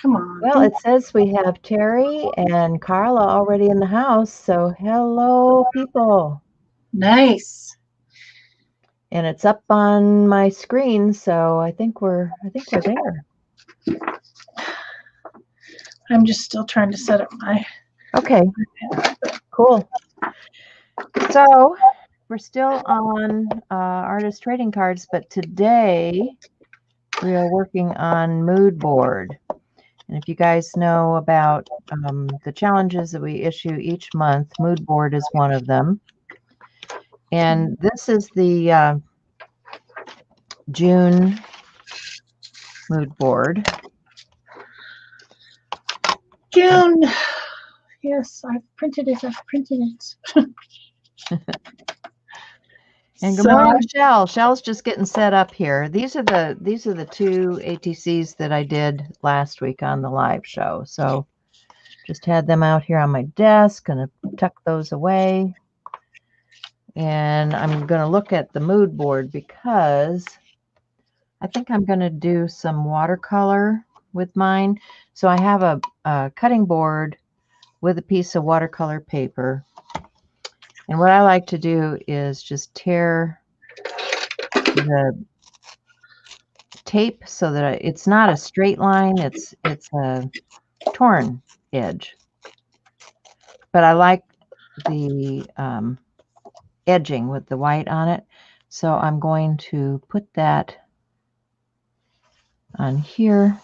Come on. Well, it says we have Terry and Carla already in the house. So hello, people. Nice. And it's up on my screen, so I think we're there. I'm just still trying to set up my. Okay. Cool. So we're still on artist trading cards, but today we are working on mood board. And if you guys know about the challenges that we issue each month, mood board is one of them. And this is the June mood board. June. Yes, I've printed it. And good morning, Shel. Shel's just getting set up here. These are the two ATCs that I did last week on the live show. So just had them out here on my desk, gonna tuck those away. And I'm gonna look at the mood board because I think I'm gonna do some watercolor with mine. So I have a cutting board with a piece of watercolor paper. And what I like to do is just tear the tape so that it's not a straight line, it's a torn edge. But I like the edging with the white on it. So I'm going to put that on here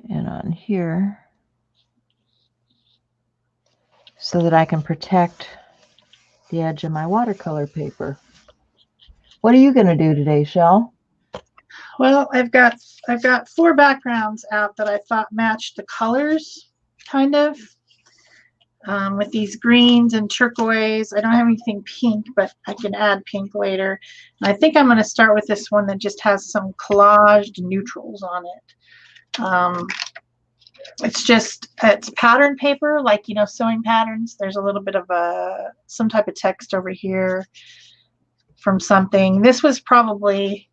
and on here so that I can protect the edge of my watercolor paper. What are you going to do today, Shel? Well, I've got 4 backgrounds out that I thought matched the colors, kind of, with these greens and turquoise. I don't have anything pink, but I can add pink later. And I think I'm going to start with this one that just has some collaged neutrals on it. It's pattern paper, like, sewing patterns. There's a little bit of some type of text over here from something. This was probably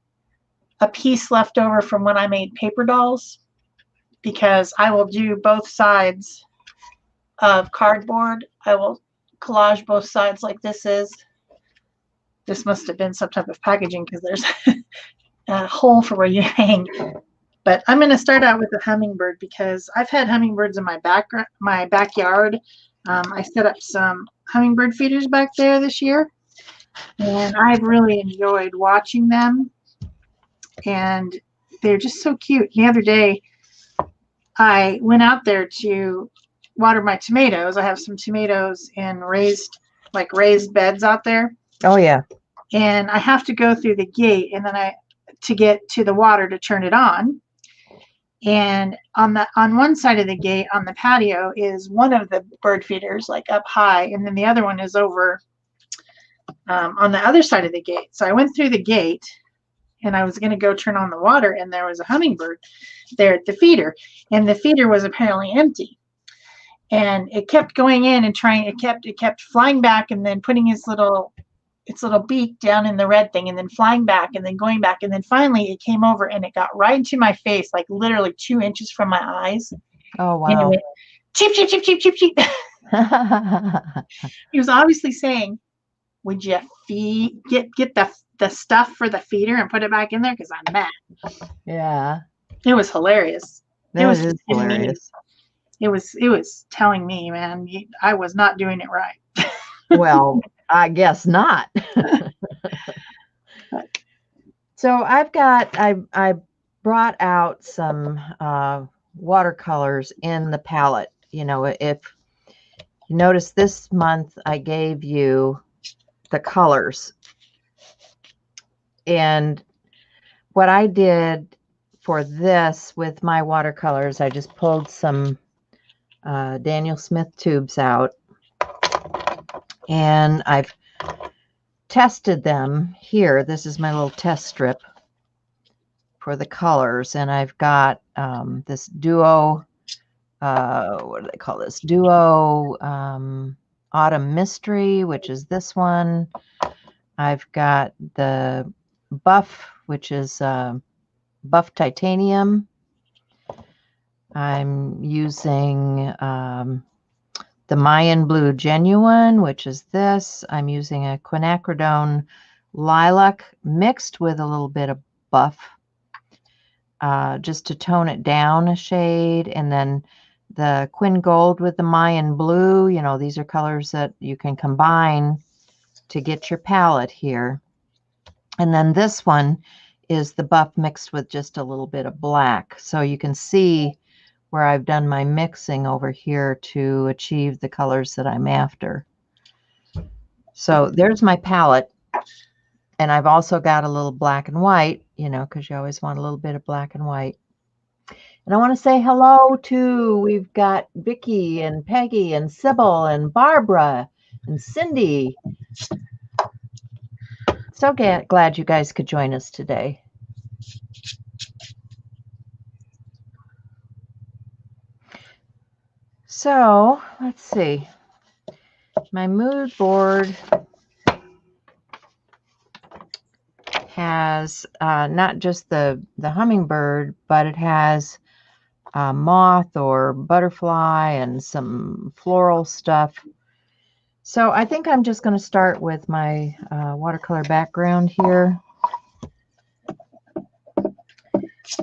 a piece left over from when I made paper dolls, because I will do both sides of cardboard. I will collage both sides like this is. This must have been some type of packaging because there's a hole for where you hang. But I'm going to start out with the hummingbird because I've had hummingbirds in my backyard. I set up some hummingbird feeders back there this year, and I've really enjoyed watching them. And they're just so cute. The other day, I went out there to water my tomatoes. I have some tomatoes in raised beds out there. Oh yeah. And I have to go through the gate, and then to get to the water to turn it on. And on one side of the gate on the patio is one of the bird feeders, like up high, and then the other one is over on the other side of the gate. So I went through the gate, and I was going to go turn on the water, and there was a hummingbird there at the feeder, and the feeder was apparently empty. And it kept going in and it kept flying back and then putting its little beak down in the red thing and then flying back and then going back. And then finally it came over and it got right into my face, like literally 2 inches from my eyes. Oh, wow. And it went, cheep, cheep, cheep, cheep, cheep, cheep. He was obviously saying, would you get the stuff for the feeder and put it back in there? Because I'm mad. Yeah. It was hilarious. It was hilarious. It was telling me, man, I was not doing it right. Well, I guess not. So I brought out some watercolors in the palette. If you notice, this month I gave you the colors. And what I did for this with my watercolors, I just pulled some Daniel Smith tubes out, and I've tested them here. This is my little test strip for the colors, and I've got this duo, what do they call this? Duo Autumn Mystery, which is this one. I've got the Buff, which is Buff Titanium. I'm using the Mayan Blue Genuine, which is this. I'm using a quinacridone lilac mixed with a little bit of buff just to tone it down a shade. And then the Quin Gold with the Mayan Blue. You know, these are colors that you can combine to get your palette here. And then this one is the buff mixed with just a little bit of black. So you can see where I've done my mixing over here to achieve the colors that I'm after. So there's my palette. And I've also got a little black and white, you know, because you always want a little bit of black and white. And I want to say hello to, we've got Vicki and Peggy and Sybil and Barbara and Cindy. So glad you guys could join us today. So let's see. My mood board has not just the hummingbird, but it has moth or butterfly and some floral stuff. So I think I'm just going to start with my watercolor background here.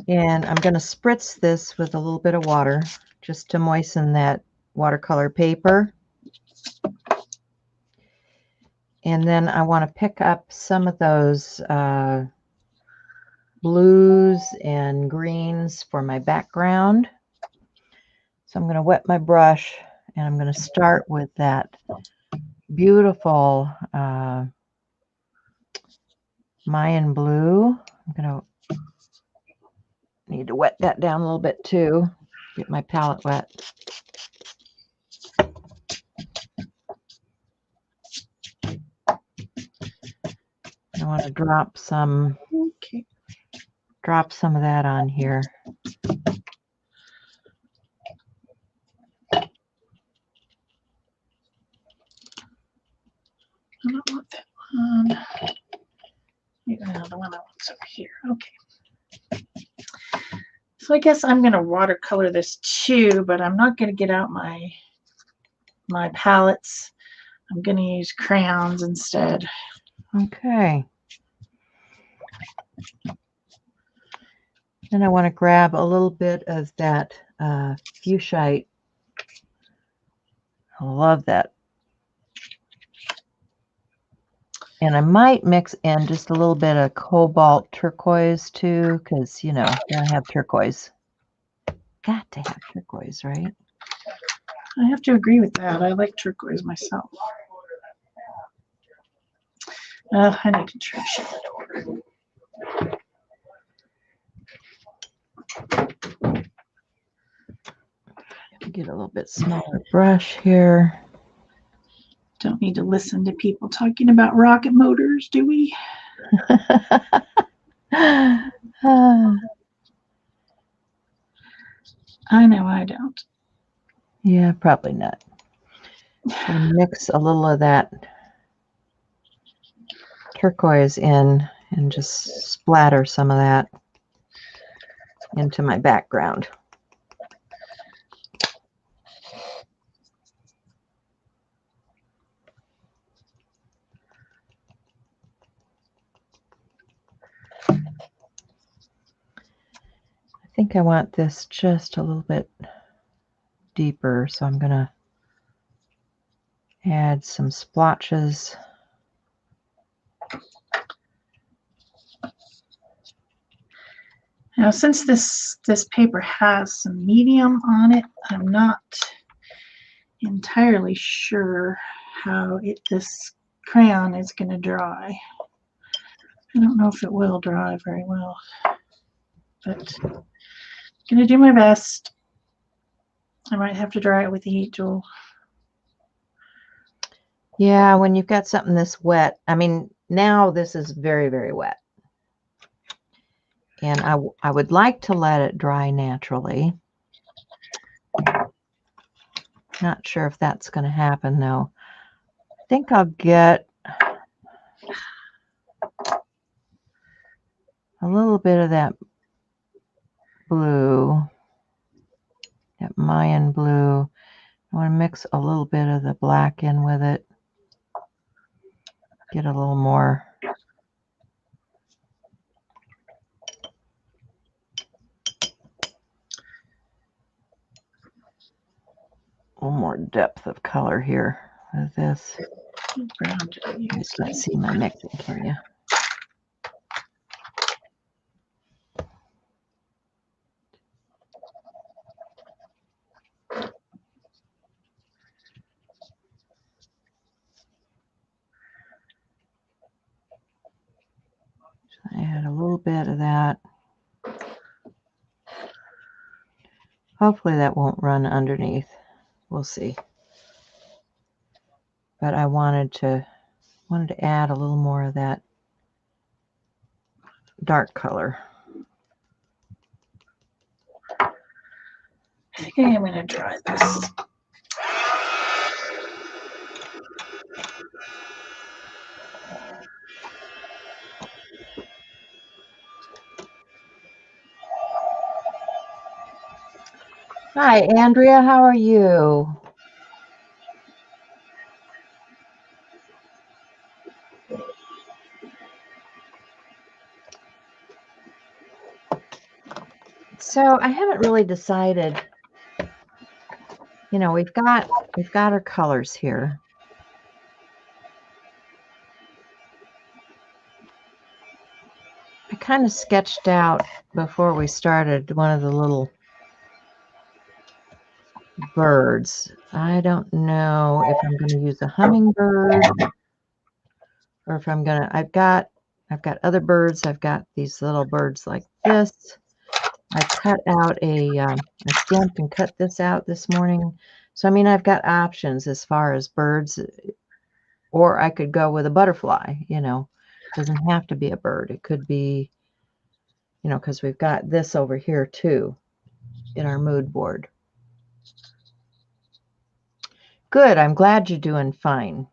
And I'm going to spritz this with a little bit of water just to moisten that watercolor paper. And then I want to pick up some of those blues and greens for my background. So I'm going to wet my brush and I'm going to start with that beautiful Mayan blue. I'm going to need to wet that down a little bit too, get my palette wet. I want to drop some of that on here. I don't want that one. Yeah, the one I want's over here. Okay. So I guess I'm going to watercolor this too, but I'm not going to get out my palettes. I'm going to use crayons instead. Okay. And I want to grab a little bit of that fuchsite. I love that. And I might mix in just a little bit of cobalt turquoise too, because, you know, I have turquoise. Got to have turquoise, right? I have to agree with that. I like turquoise myself. I need to try to shut the door. Get a little bit smaller brush here. Don't need to listen to people talking about rocket motors, do we? I know I don't. Yeah, probably not. Mix a little of that turquoise in and just splatter some of that into my background. I think I want this just a little bit deeper, so I'm going to add some splotches. Now, since this paper has some medium on it, I'm not entirely sure how this crayon is going to dry. I don't know if it will dry very well, but I'm going to do my best. I might have to dry it with the heat tool. Yeah, when you've got something this wet, I mean, now this is very, very wet. And I would like to let it dry naturally. Not sure if that's going to happen, though. I think I'll get a little bit of that blue That Mayan blue. I want to mix a little bit of the black in with it. Get a little more. A little more depth of color here with this. You guys can't see my mixing, can you? So I add a little bit of that. Hopefully that won't run underneath. We'll see. But I wanted to add a little more of that dark color. I think I am going to try this. Hi, Andrea. How are you? So I haven't really decided. You know, we've got our colors here. I kind of sketched out before we started one of the little birds. I don't know if I'm going to use a hummingbird or if I'm going to, I've got other birds. I've got these little birds like this. I cut out I stamped and cut this out this morning. So, I mean, I've got options as far as birds, or I could go with a butterfly, you know. It doesn't have to be a bird. It could be, you know, because we've got this over here too in our mood board. Good. I'm glad you're doing fine.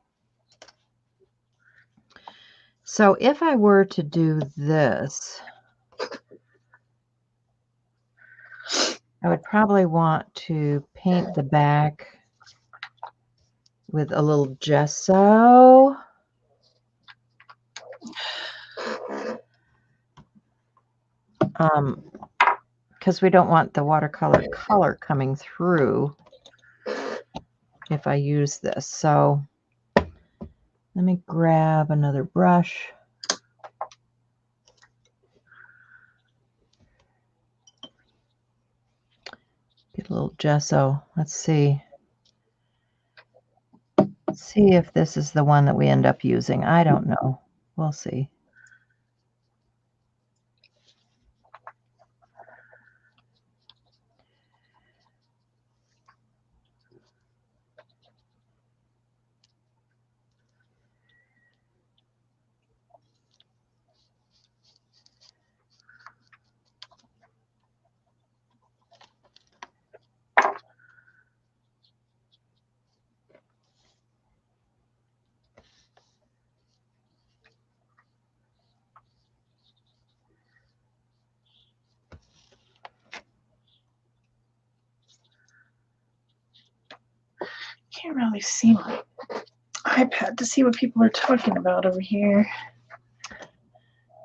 So if I were to do this, I would probably want to paint the back with a little gesso. Because we don't want the watercolor color coming through if I use this. So let me grab another brush. Get a little gesso. Let's see. Let's see if this is the one that we end up using. I don't know. We'll see. Can't really see my iPad to see what people are talking about over here.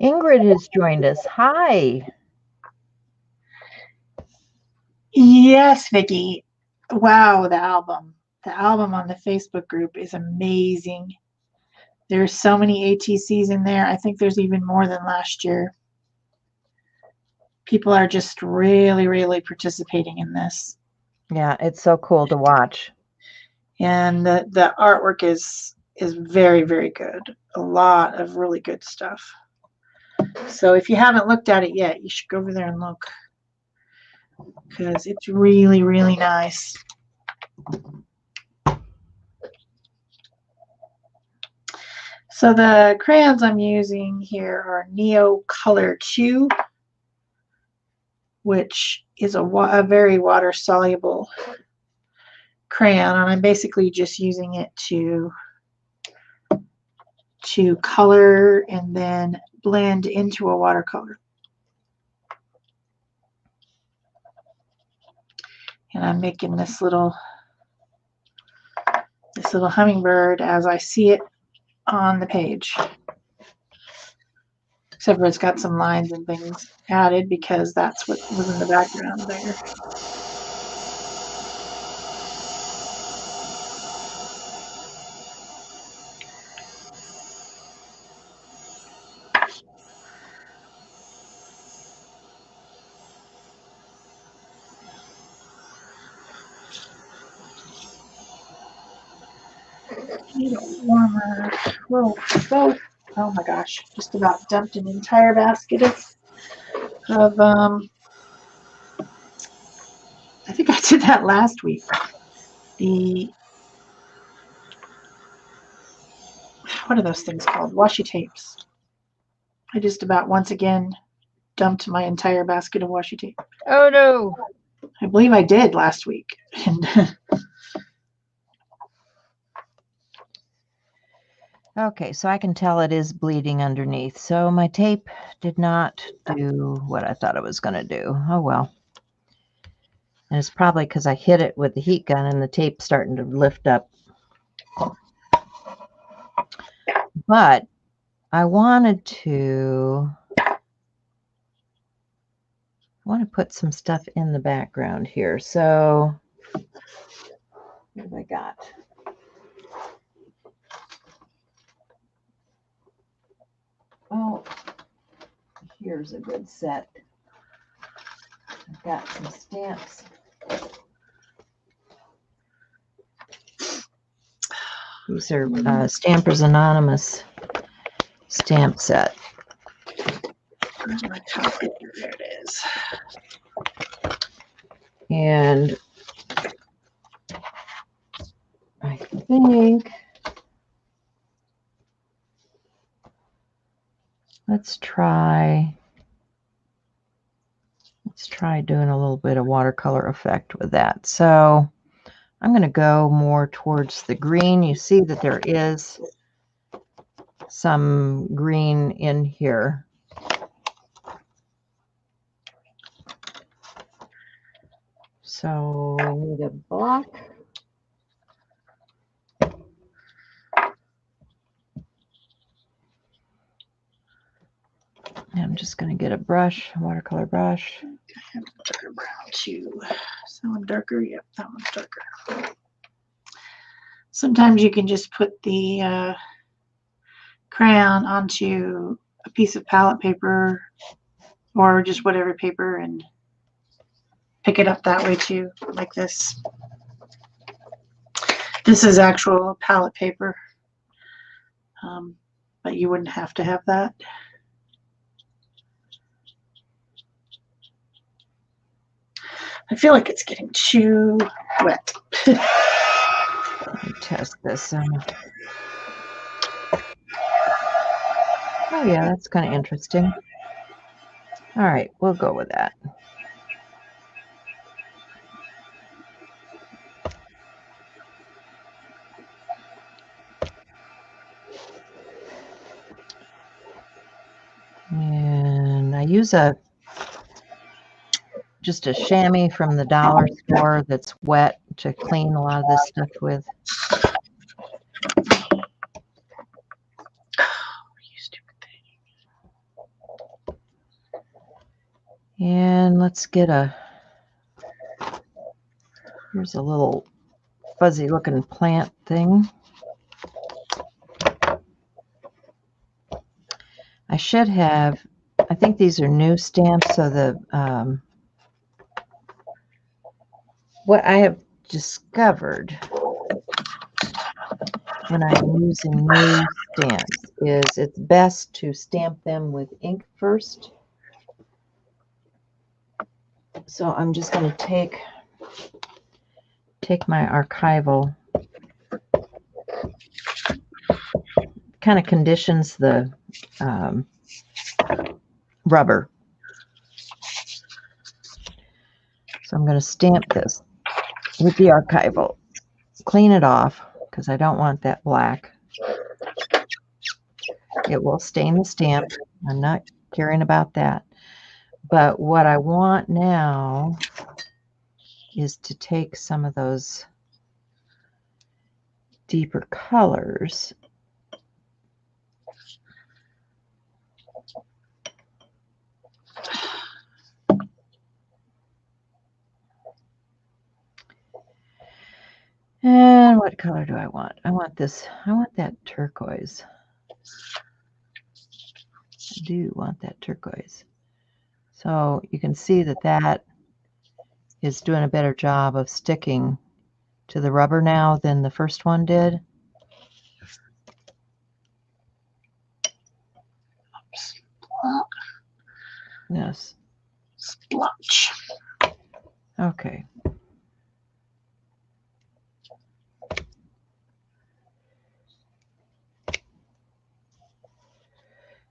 Ingrid has joined us. Hi. Yes, Vicki. Wow, the album. The album on the Facebook group is amazing. There's so many ATCs in there. I think there's even more than last year. People are just really, really participating in this. Yeah, it's so cool to watch. And the artwork is very, very good. A lot of really good stuff. So if you haven't looked at it yet, you should go over there and look, because it's really, really nice. So the crayons I'm using here are Neo Color 2, which is a very water soluble crayon, and I'm basically just using it to color and then blend into a watercolor. And I'm making this little hummingbird as I see it on the page. Except for it's got some lines and things added because that's what was in the background there. Need a warmer. Whoa, both. Oh my gosh, just about dumped an entire basket of I think I did that last week. What are those things called? Washi tapes. I just about once again dumped my entire basket of washi tape. Oh no. I believe I did last week. And Okay, so I can tell it is bleeding underneath. So my tape did not do what I thought it was going to do. Oh well. And it's probably because I hit it with the heat gun and the tape's starting to lift up. But I want to put some stuff in the background here. So what have I got? Oh, here's a good set. I've got some stamps. These are Stampers Anonymous stamp set. where's my copy? There it is. And I think let's try doing a little bit of watercolor effect with that. So I'm going to go more towards the green. You see that there is some green in here. So we need a block. I'm just going to get a brush, a watercolor brush. I have a darker brown too. Is that one darker? Yep, that one's darker. Sometimes you can just put the crayon onto a piece of palette paper or just whatever paper and pick it up that way too, like this. This is actual palette paper, but you wouldn't have to have that. I feel like it's getting too wet. Let me test this. Oh yeah, that's kind of interesting. All right, we'll go with that. And I use just a chamois from the dollar store that's wet to clean a lot of this stuff with. And let's get here's a little fuzzy looking plant thing. I should have, I think these are new stamps, so the what I have discovered when I'm using new stamps is it's best to stamp them with ink first. So I'm just going to take my archival, kind of conditions the rubber. So I'm going to stamp this with the archival, clean it off because I don't want that black. It will stain the stamp. I'm not caring about that. But what I want now is to take some of those deeper colors and what color do I want? I want this. I want that turquoise. I do want that turquoise. So you can see that that is doing a better job of sticking to the rubber now than the first one did. Yes. Splotch. Okay.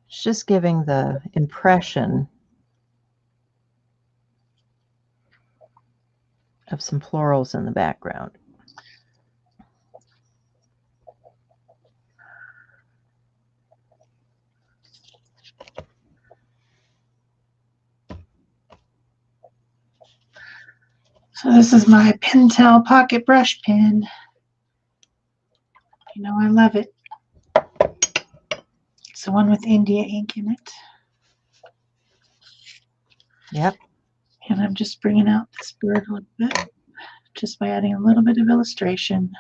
It's just giving the impression of some florals in the background. So this is my Pentel pocket brush pen. You know I love it. It's the one with India ink in it. Yep. And I'm just bringing out this bird a little bit, just by adding a little bit of illustration.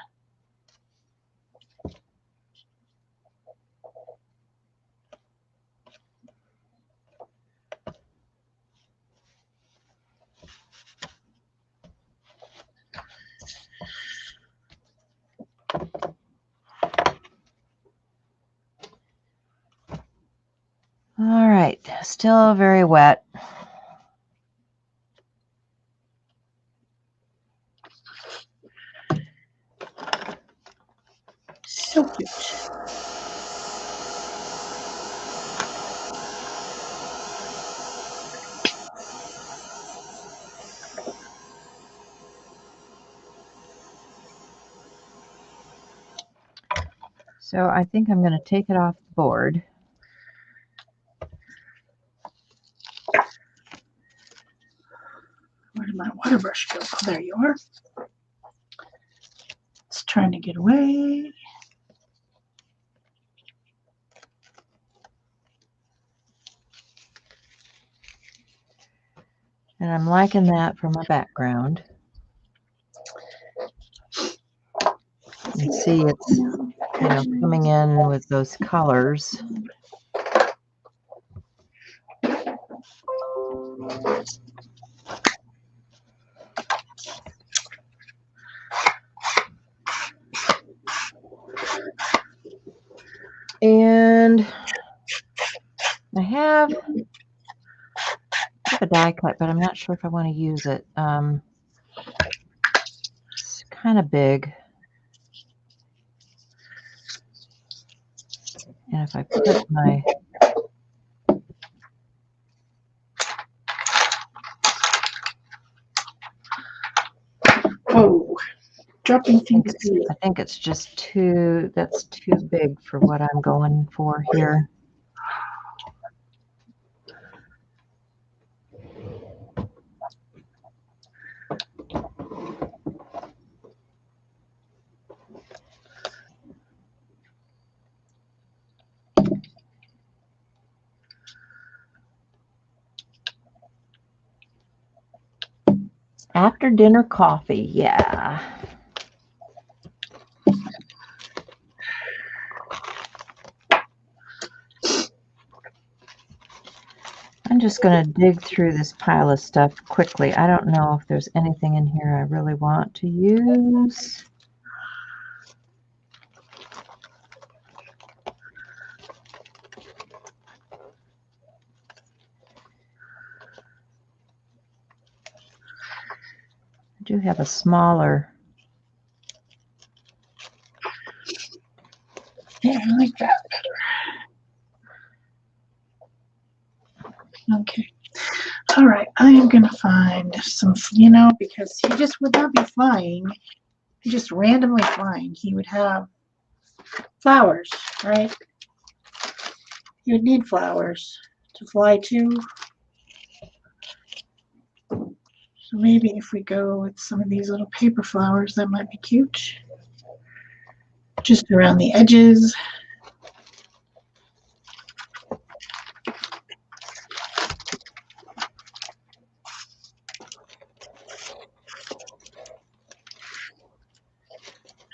All right, still very wet. So cute. So I think I'm going to take it off the board. Where did my water brush go? Oh, there you are. It's trying to get away. And I'm liking that for my background. You can see it's, you know, coming in with those colors. And I have a die cut, but I'm not sure if I want to use it. It's kind of big. And if I put my... Oh, dropping things. I think it's just too, that's too big for what I'm going for here. After dinner coffee, yeah. I'm just going to dig through this pile of stuff quickly. I don't know if there's anything in here I really want to use. I do have a smaller. Yeah, I like that better. Okay. All right. I am going to find some, you know, because he just would not be flying, just randomly flying. He would have flowers, right? You would need flowers to fly to. So So maybe if we go with some of these little paper flowers, that might be cute. Just around the edges.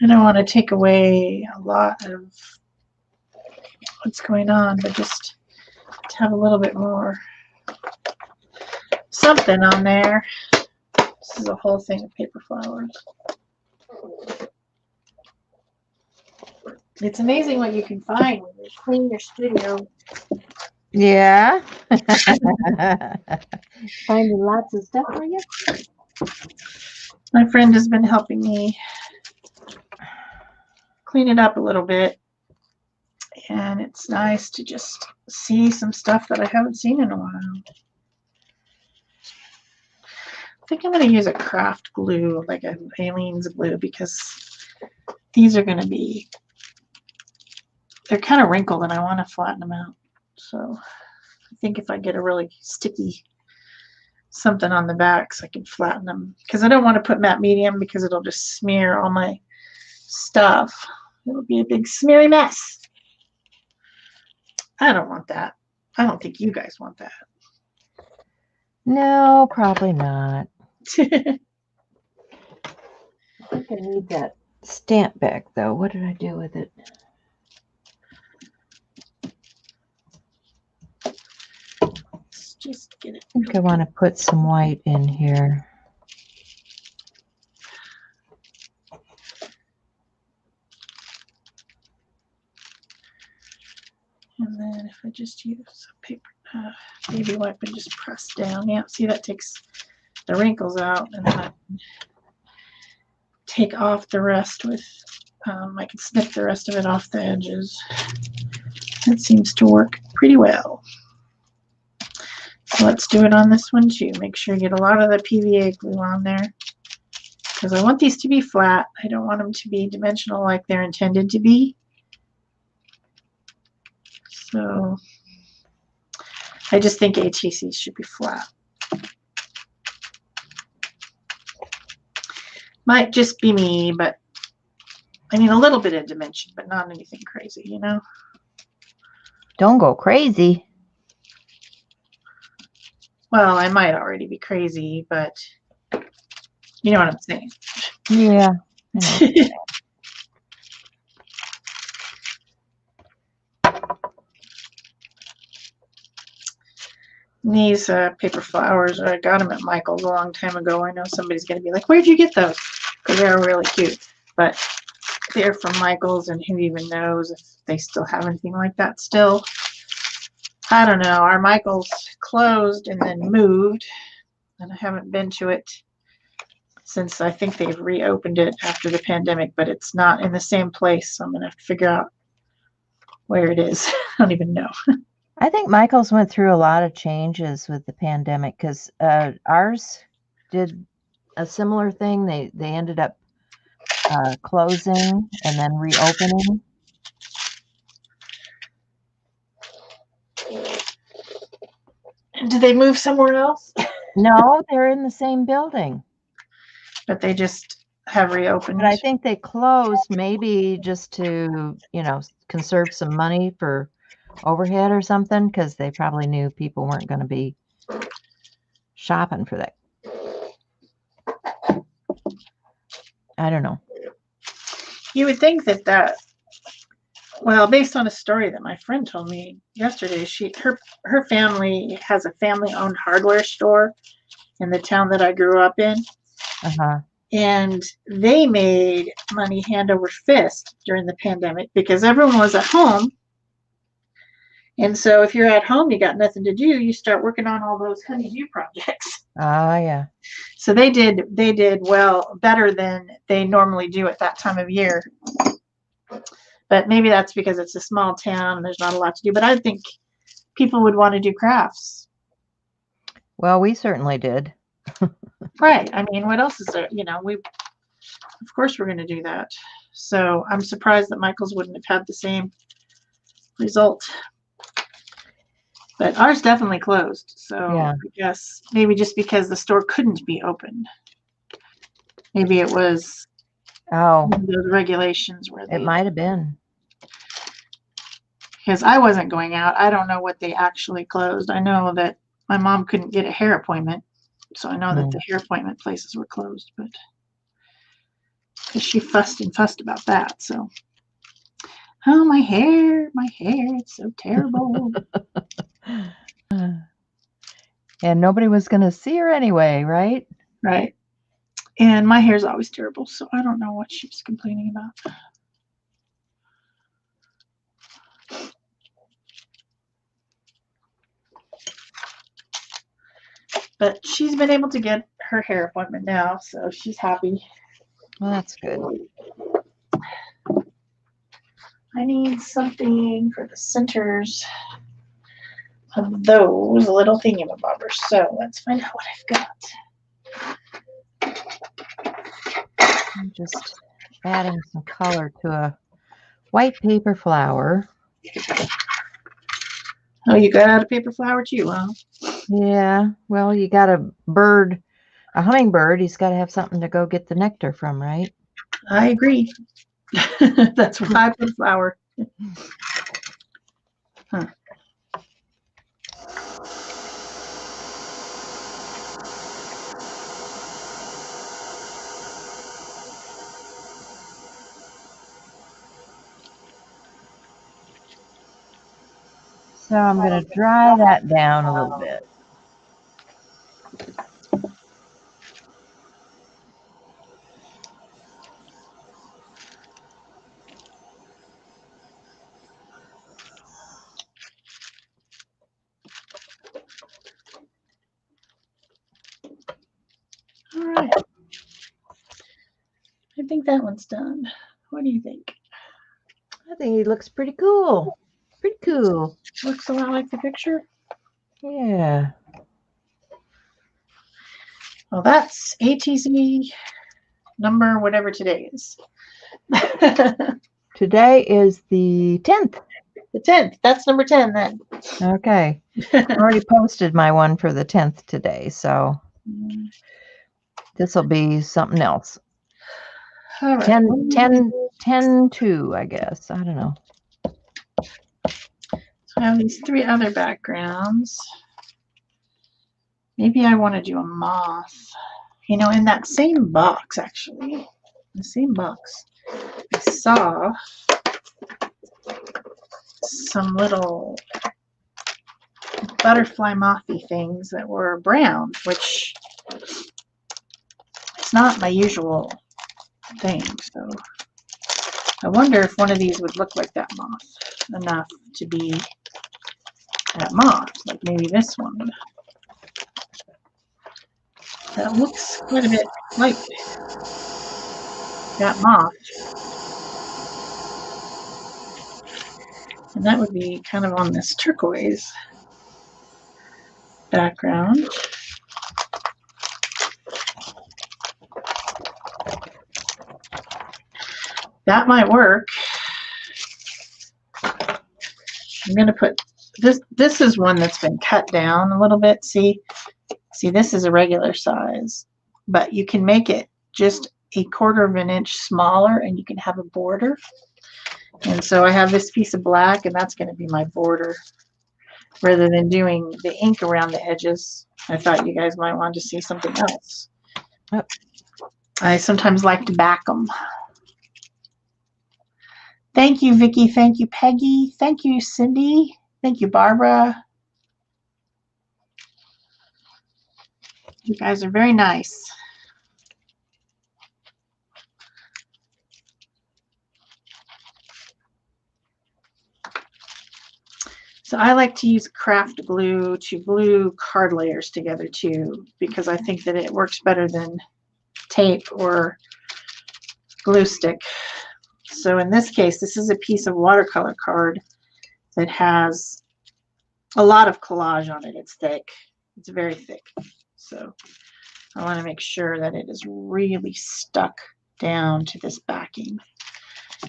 I don't want to take away a lot of what's going on, but just to have a little bit more something on there. This is a whole thing of paper flowers. It's amazing what you can find when you clean your studio. Yeah. Finding lots of stuff for you. My friend has been helping me clean it up a little bit. And it's nice to just see some stuff that I haven't seen in a while. I think I'm going to use a craft glue, like an Aleene's glue, because these are going to be, they're kind of wrinkled and I want to flatten them out. So I think if I get a really sticky something on the backs, I can flatten them, because I don't want to put matte medium because it'll just smear all my stuff. It'll be a big smeary mess. I don't want that. I don't think you guys want that. No, probably not. I think I need that stamp back, though. What did I do with it? Let's just get it. I think I want to put some white in here. And then if I just use a paper baby wipe and just press down. Yeah, see, that takes the wrinkles out, and then I can take off the rest with, I can snip the rest of it off the edges. That seems to work pretty well. So let's do it on this one too. Make sure you get a lot of the PVA glue on there, because I want these to be flat. I don't want them to be dimensional like they're intended to be. So I just think ATCs should be flat. Might just be me, but I mean a little bit of dimension, but not anything crazy, you know? Don't go crazy. Well, I might already be crazy, but you know what I'm saying. Yeah. These paper flowers, I got them at Michael's a long time ago. I know somebody's going to be like, where'd you get those? Because they're really cute. But they're from Michael's, and who even knows if they still have anything like that still. I don't know. Our Michael's closed and then moved, and I haven't been to it since I think they've reopened it after the pandemic, but it's not in the same place, so I'm going to have to figure out where it is. I don't even know. I think Michael's went through a lot of changes with the pandemic, because ours did a similar thing. They ended up closing and then reopening. Did they move somewhere else? No, they're in the same building. But they just have reopened. But I think they closed maybe just to, conserve some money for overhead or something, because they probably knew people weren't going to be shopping for that. I don't know. You would think that well, based on a story that my friend told me yesterday, her family has a family-owned hardware store in the town that I grew up in. Uh-huh. And they made money hand over fist during the pandemic because everyone was at home. And so if you're at home, you got nothing to do, you start working on all those honeydew projects. Ah, yeah. So they did well, better than they normally do at that time of year. But maybe that's because it's a small town and there's not a lot to do. But I think people would want to do crafts. Well, we certainly did. Right. I mean, what else is there? Of course we're going to do that. So I'm surprised that Michael's wouldn't have had the same result. But ours definitely closed. So Yeah. I guess maybe just because the store couldn't be opened. Maybe it was those regulations where it might have been. Because I wasn't going out. I don't know what they actually closed. I know that my mom couldn't get a hair appointment. So I know that the hair appointment places were closed, but because she fussed and fussed about that. So, oh, my hair, it's so terrible. And nobody was going to see her anyway, right? Right. And my hair's always terrible, so I don't know what she's complaining about. But she's been able to get her hair appointment now, so she's happy. Well, that's good. I need something for the centers of those little thingamabobbers. So let's find out what I've got. I'm just adding some color to a white paper flower. Oh, you got a paper flower too, huh? Yeah. Well, you got a hummingbird. He's got to have something to go get the nectar from, right? I agree. That's why I put flower. Huh. So I'm going to dry that down a little bit. All right. I think that one's done. What do you think? I think he looks pretty cool. Pretty cool. Looks a lot like the picture. Yeah. Well, that's ATC number whatever today is. Today is the 10th. The 10th. That's number 10 then. Okay. I already posted my one for the 10th today, so this will be something else. All right. 10-2, I guess. I don't know. So I have these 3 other backgrounds. Maybe I want to do a moth. You know, in that same box, actually, the same box, I saw some little butterfly mothy things that were brown, which it's not my usual thing. So I wonder if one of these would look like that moth enough to be that moth, like maybe this one. That looks quite a bit like that moth. And that would be kind of on this turquoise background. That might work. I'm going to put this. This is one that's been cut down a little bit. See, this is a regular size, but you can make it just a 1/4 of an inch smaller and you can have a border. And so I have this piece of black and that's going to be my border. Rather than doing the ink around the edges, I thought you guys might want to see something else. Yep. I sometimes like to back them. Thank you, Vicki. Thank you, Peggy. Thank you, Cindy. Thank you, Barbara. You guys are very nice. So I like to use craft glue to glue card layers together too, because I think that it works better than tape or glue stick. So in this case, this is a piece of watercolor card that has a lot of collage on it. It's thick. It's very thick. So I want to make sure that it is really stuck down to this backing.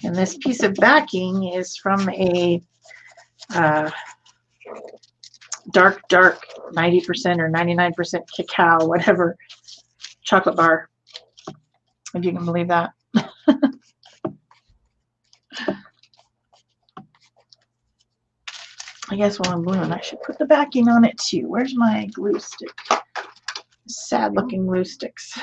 And this piece of backing is from a dark 90% or 99% cacao, whatever, chocolate bar, if you can believe that. I guess while I'm gluing, I should put the backing on it too. Where's my glue stick? Sad looking glue sticks.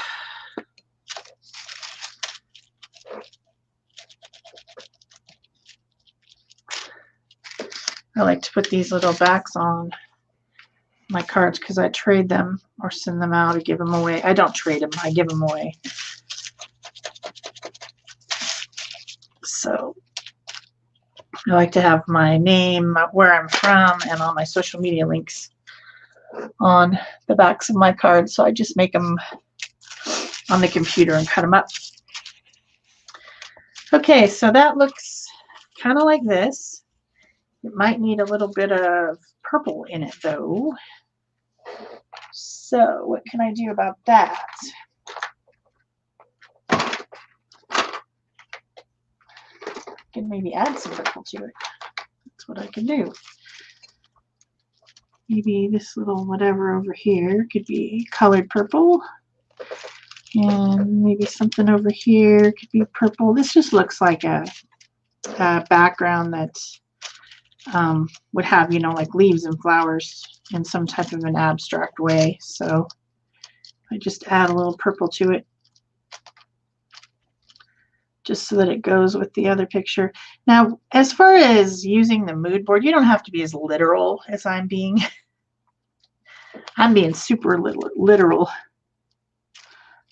I like to put these little backs on my cards because I trade them or send them out or give them away. I don't trade them, I give them away. So I like to have my name, where I'm from, and all my social media links on the backs of my cards. So I just make them on the computer and cut them up. Okay, so that looks kind of like this. It might need a little bit of purple in it though. So what can I do about that? I can maybe add some purple to it. That's what I can do. Maybe this little whatever over here could be colored purple. And maybe something over here could be purple. This just looks like a background that would have, you know, like leaves and flowers in some type of an abstract way. So I just add a little purple to it, just so that it goes with the other picture. Now, as far as using the mood board, you don't have to be as literal as I'm being. I'm being super literal,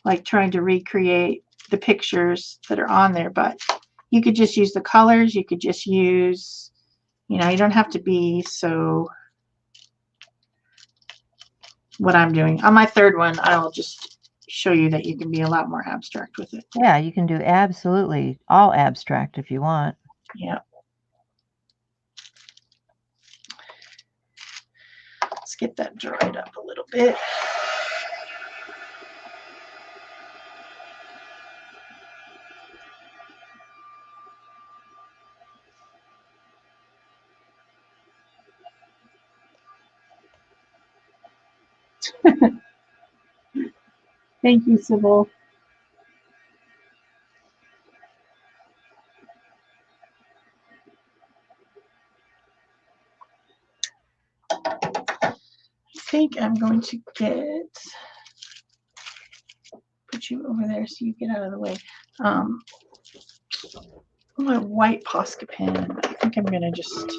like trying to recreate the pictures that are on there, but you could just use the colors. You could just use, you know, you don't have to be so, what I'm doing. On my third one, I'll just show you that you can be a lot more abstract with it. Yeah, you can do absolutely all abstract if you want. Yeah. Let's get that dried up a little bit. Thank you, Sybil. I think I'm going to put you over there so you get out of the way. My white Posca pen. I think I'm going to just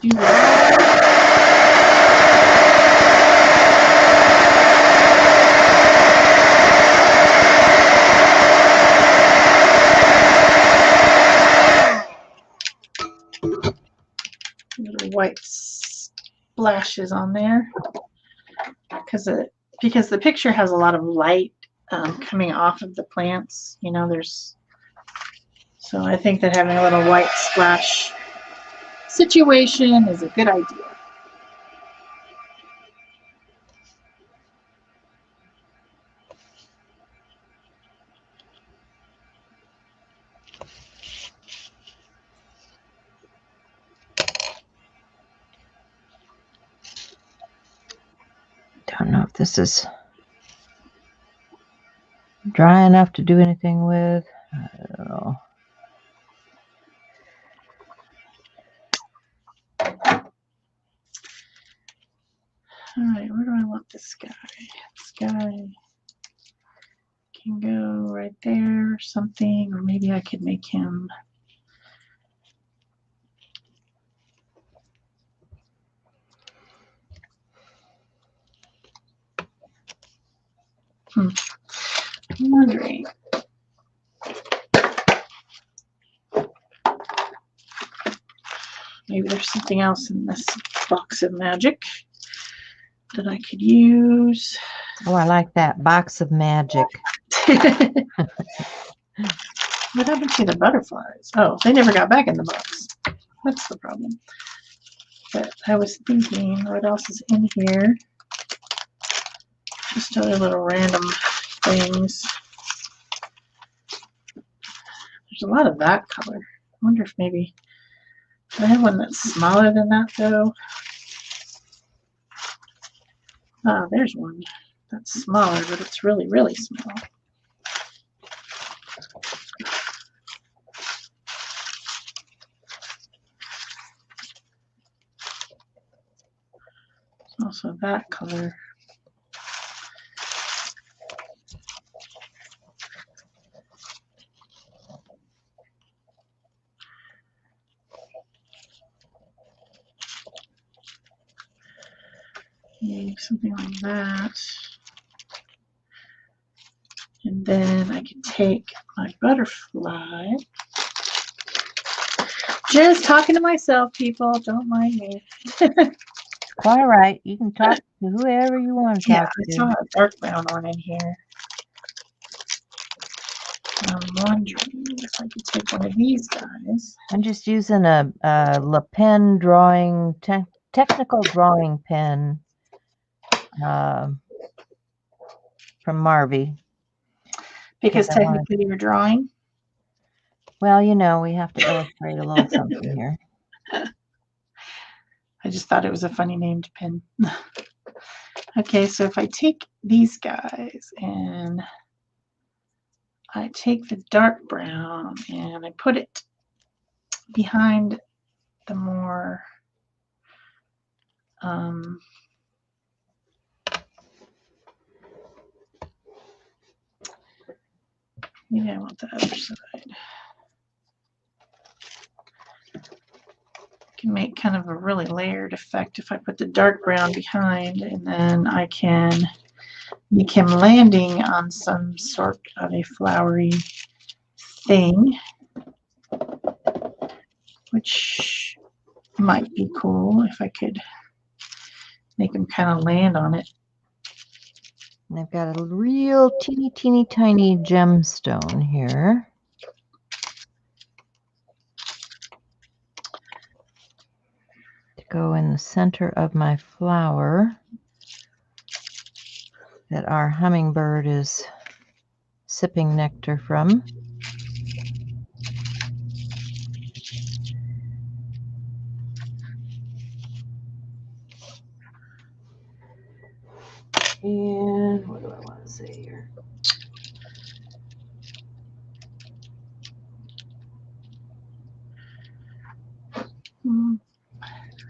do that. Little white splashes on there because the picture has a lot of light coming off of the plants. You know, so I think that having a little white splash situation is a good idea. Don't know if this is dry enough to do anything with. I don't know. All right, where do I want this guy? This guy can go right there or something, or maybe I could make him. I'm wondering. Maybe there's something else in this box of magic that I could use. Oh, I like that box of magic. What happened to the butterflies? Oh, they never got back in the box. That's the problem. But I was thinking, what else is in here? Just other little random things. There's a lot of that color. I wonder if maybe, do I have one that's smaller than that though? Ah, there's one that's smaller, but it's really, really small. It's also that color. Maybe something like that. And then I can take my butterfly. Just talking to myself, people. Don't mind me. Quite all right. You can talk to whoever you want to Yeah, talk I saw to. a dark brown one in here. I'm wondering if I could take one of these guys. I'm just using a Le Pen drawing, technical drawing pen from Marvy. Because I wanted- technically you're drawing. Well, you know, we have to illustrate a little something here. I just thought it was a funny named pen. Okay, so if I take these guys and I take the dark brown and I put it behind the more maybe I want the other side. Can make kind of a really layered effect if I put the dark brown behind, and then I can make him landing on some sort of a flowery thing, which might be cool if I could make him kind of land on it. And I've got a real teeny tiny gemstone here. To go in the center of my flower that our hummingbird is sipping nectar from. And what do I want to say here?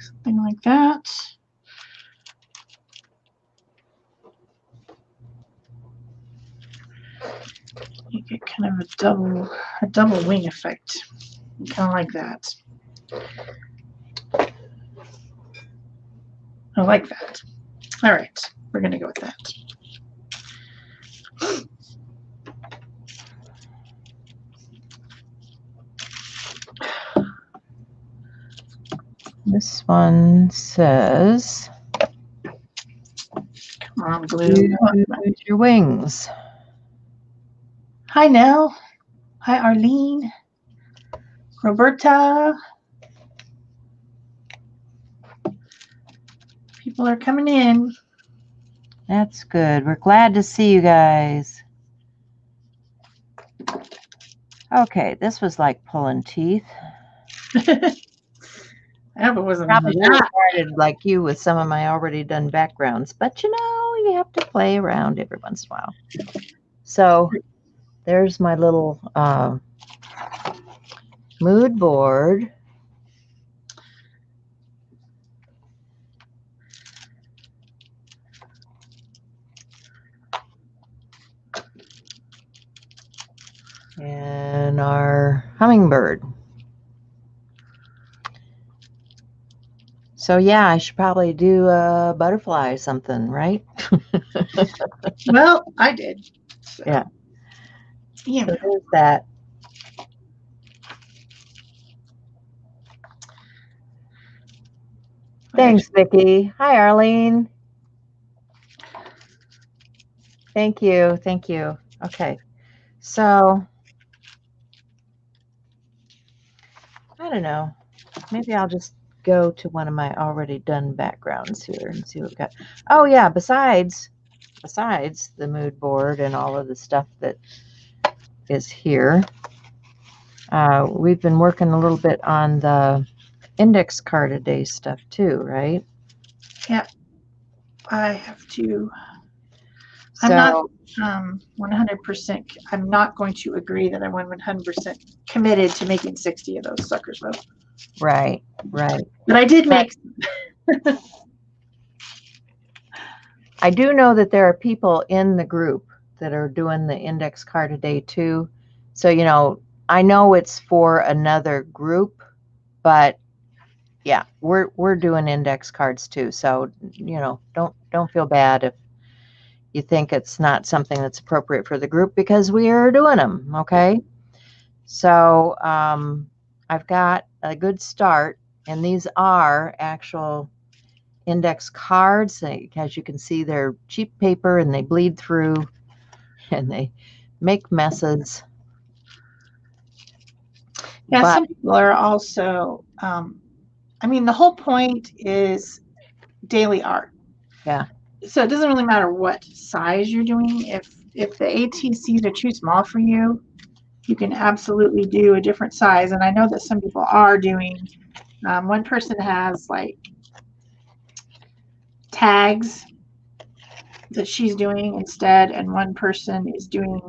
Something like that. You get kind of a double wing effect, kind of like that. I like that. All right, we're gonna go with that. This one says, Come on, glue. use your wings. Hi, Nell. Hi, Arlene. Roberta. People are coming in. That's good. We're glad to see you guys. Okay, this was like pulling teeth. I hope it wasn't Probably that. started like you with some of my already done backgrounds, but you know, you have to play around every once in a while. So there's my little mood board. And our hummingbird. So yeah, I should probably do a butterfly or something, right? Well, I did. So, Yeah. You know. So there's that. Thanks, Vicki. Hi, Arlene. Thank you. Thank you. Okay. So I don't know. Maybe I'll just go to one of my already done backgrounds here and see what we got. Oh yeah, besides the mood board and all of the stuff that is here, we've been working a little bit on the index card a day stuff too, right? Yeah. I have to. So, I'm not 100%. I'm not going to agree that I'm 100% committed to making 60 of those suckers, though. right. But I did make. I do know that there are people in the group that are doing the index card a day too. So, you know, I know it's for another group, but yeah, we're doing index cards too. So, you know, don't feel bad if you think it's not something that's appropriate for the group, because we are doing them. Okay. So, I've got a good start, and these are actual index cards. As you can see, they're cheap paper and they bleed through and they make messes. Yeah, But some people are also. I mean, the whole point is daily art. yeah, So it doesn't really matter what size you're doing. If the ATCs are too small for you, you can absolutely do a different size. And I know that some people are doing. One person has like tags that she's doing instead, and one person is doing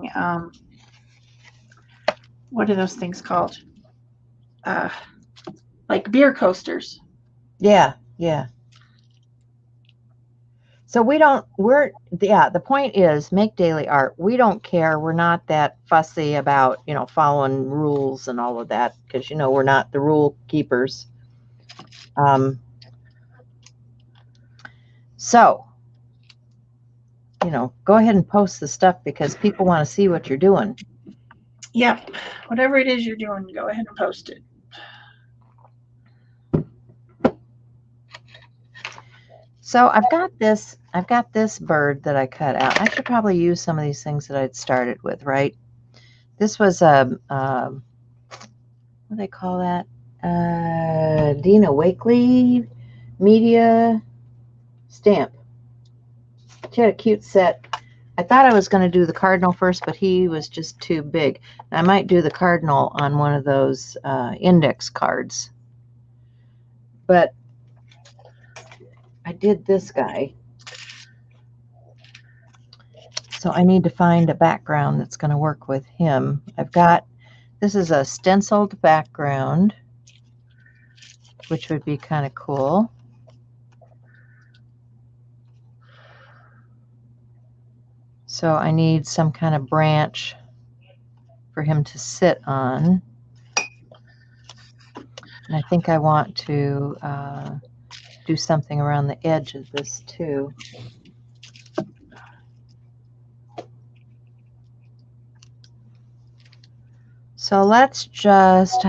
what are those things called? Like beer coasters. yeah. So the point is make daily art. We don't care. We're not that fussy about, you know, following rules and all of that, because, you know, we're not the rule keepers. So, you know, go ahead and post the stuff because people want to see what you're doing. Yep. Whatever it is you're doing, go ahead and post it. So I've got this bird that I cut out. I should probably use some of these things that I'd started with, right? This was a what do they call that? Dina Wakely media stamp. She had a cute set. I thought I was going to do the cardinal first, but he was just too big. I might do the cardinal on one of those index cards. But I did this guy. So I need to find a background that's going to work with him. This is a stenciled background, which would be kind of cool. So I need some kind of branch for him to sit on. And I think I want to do something around the edge of this too. So let's just,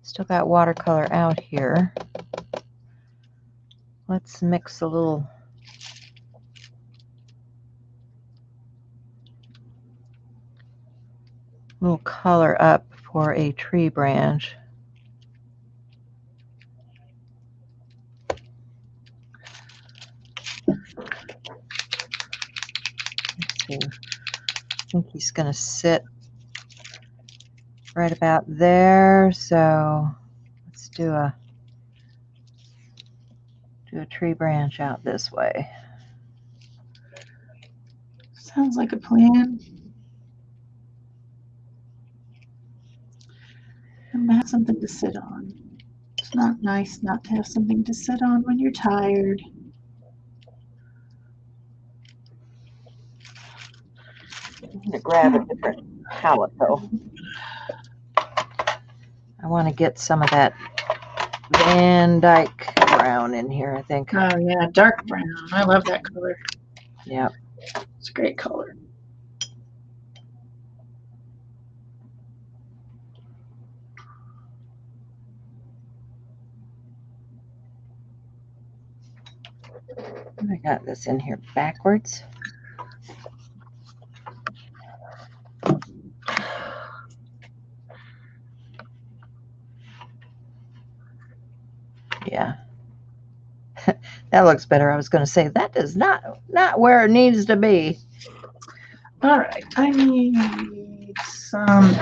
still got watercolor out here. Let's mix a little color up for a tree branch. Let's see. I think he's going to sit right about there. So let's do a tree branch out this way. Sounds like a plan. I'm gonna have something to sit on. It's not nice not to have something to sit on when you're tired. I'm going to grab a different palette though. I want to get some of that Van Dyke brown in here, I think. Oh yeah, dark brown. I love that color. Yeah. It's a great color. I got this in here backwards. Yeah. That looks better. I was going to say that is not where it needs to be. All right, I need some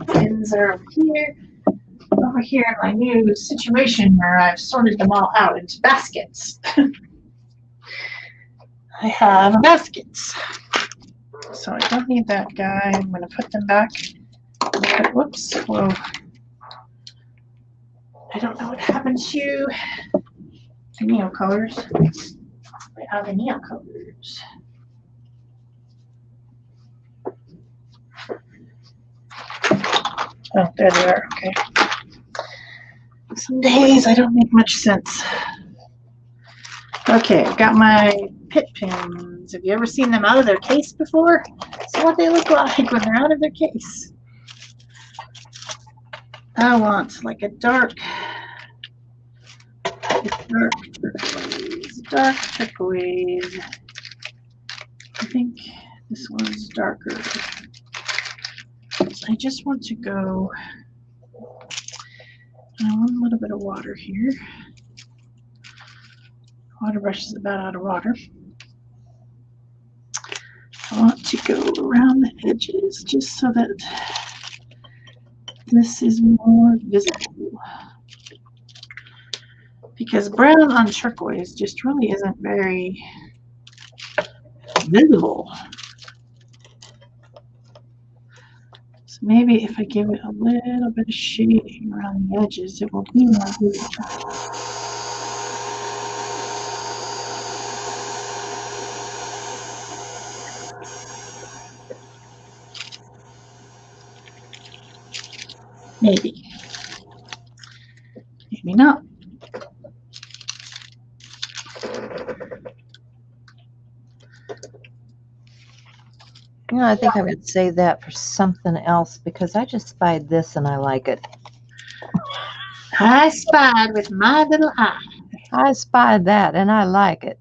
pins are over here. Oh, over here in my new situation where I've sorted them all out into baskets. I have baskets. So I don't need that guy. I'm going to put them back. Whoops. Whoa. I don't know what happened to the Neo colors. Where are the Neo colors? Oh, there they are. Okay. Some days I don't make much sense. Okay, I've got my pit pins. Have you ever seen them out of their case before? That's what they look like when they're out of their case. I want like a dark turquoise. I think this one's darker. I just want to go. I want a little bit of water here. Water brush is about out of water. I want to go around the edges just so that this is more visible. Because brown on turquoise just really isn't very visible. So maybe if I give it a little bit of shading around the edges, it will be more visible. Maybe. Maybe not. You know, I think I would save that for something else because I just spied this and I like it. I spied with my little eye. I spied that and I like it.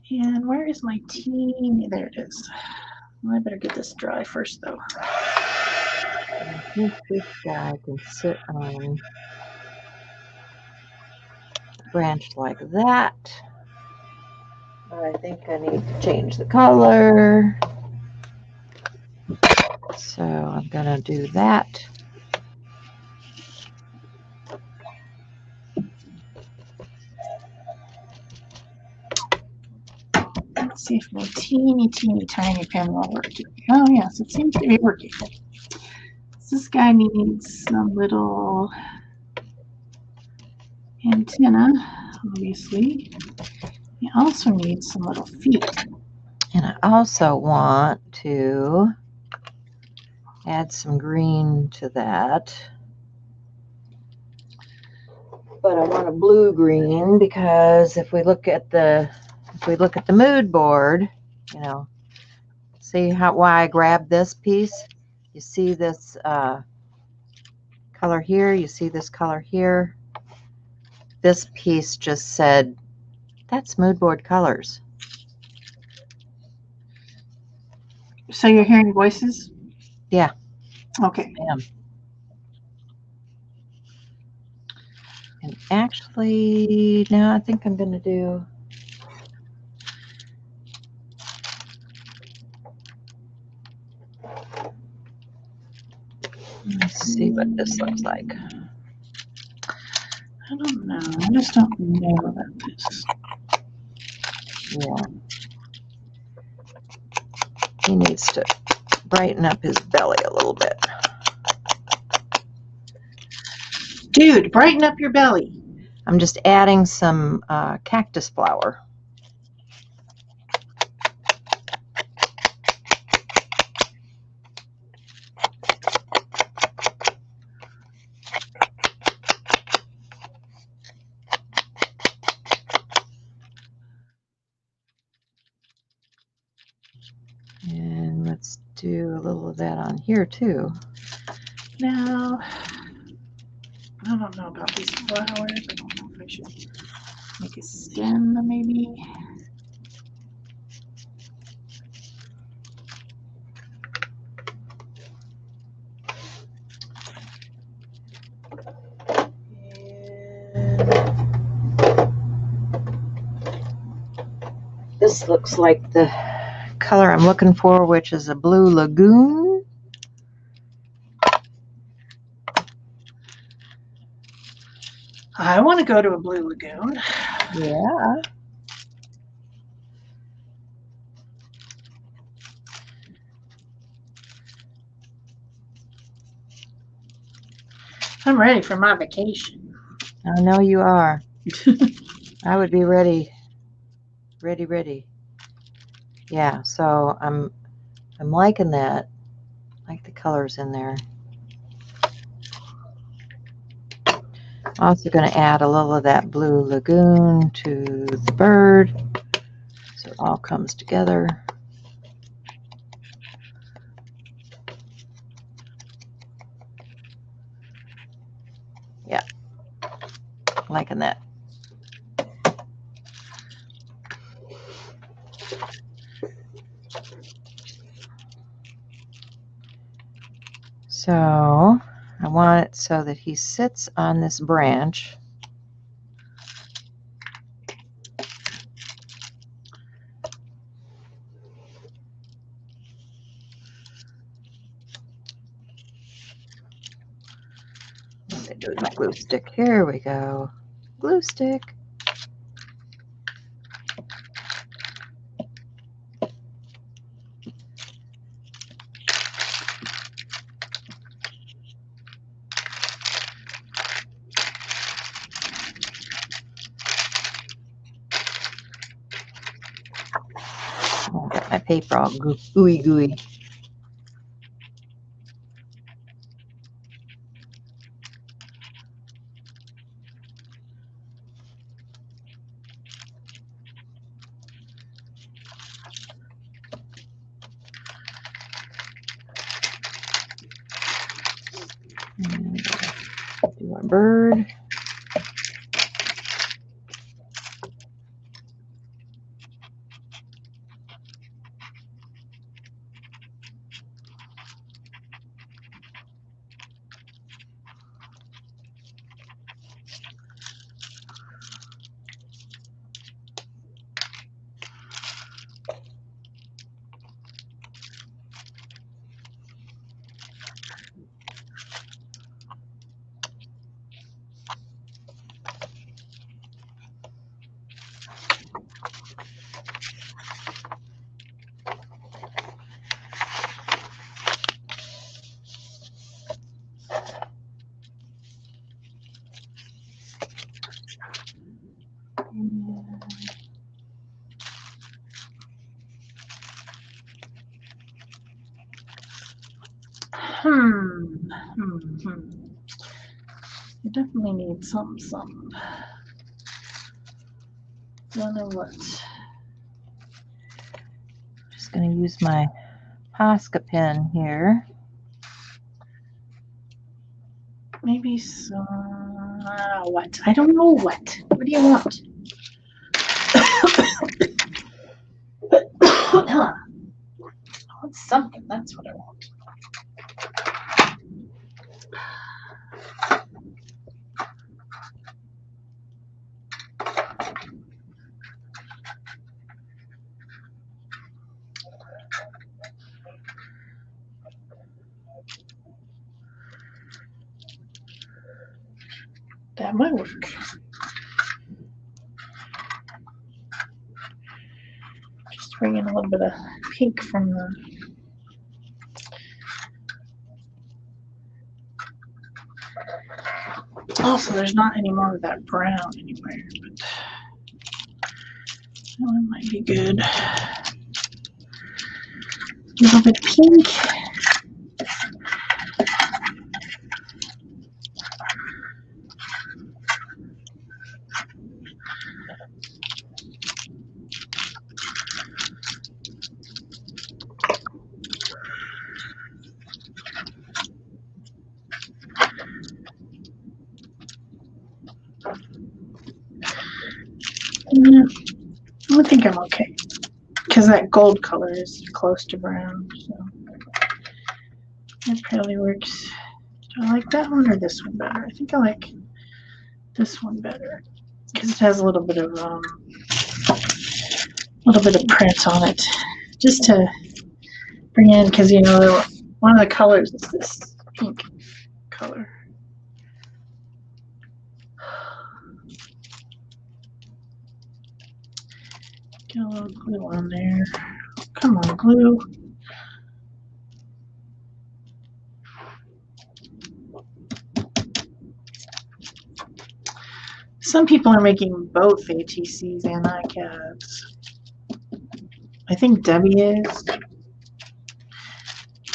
And where is my teeny? There it is. Well, I better get this dry first, though. I think this guy can sit on a branch like that. But I think I need to change the color. So I'm going to do that. Let's see if my teeny tiny pen will work. Oh, yes, it seems to be working. This guy needs some little antenna, obviously. He also needs some little feet. And I also want to add some green to that. But I want a blue green because if we look at the mood board, you know, see why I grabbed this piece? You see this color here, you see this color here. This piece just said, that's mood board colors. So you're hearing voices? Yeah. Okay. Yeah. And actually, now I think I'm going to do. Let's see what this looks like. I don't know. I just don't know about this. Yeah. He needs to brighten up his belly a little bit. Dude, brighten up your belly. I'm just adding some cactus flower. And let's do a little of that on here too. Now, I don't know about these flowers. I don't know if I should make a stem maybe. This looks like the color I'm looking for, which is a blue lagoon. I want to go to a blue lagoon. Yeah. I'm ready for my vacation. I know you are. I would be ready. Ready. Yeah, so I'm liking that. I like the colors in there. Also going to add a little of that blue lagoon to the bird so it all comes together. Yeah, liking that. So I want it so that he sits on this branch. What did I do with my glue stick? Here we go. Glue stick. Oh, got my paper all gooey. And do our bird. You definitely need some. Don't know what. Just going to use my Posca pen here. Maybe some. What? I don't know what. What do you want? I want something. That's what I want. That might work. Just bring in a little bit of pink from the. Also, there's not any more of that brown anywhere, but that one might be good. A little bit pink. Yeah, I think I'm okay because that gold color is close to brown, so it probably works. Do I like that one or this one better? I think I like this one better because it has a little bit of little bit of print on it, just to bring in, because you know one of the colors is this pink color. Get a little glue on there. Come on, glue. Some people are making both ATCs and ICAVs. I think Debbie is.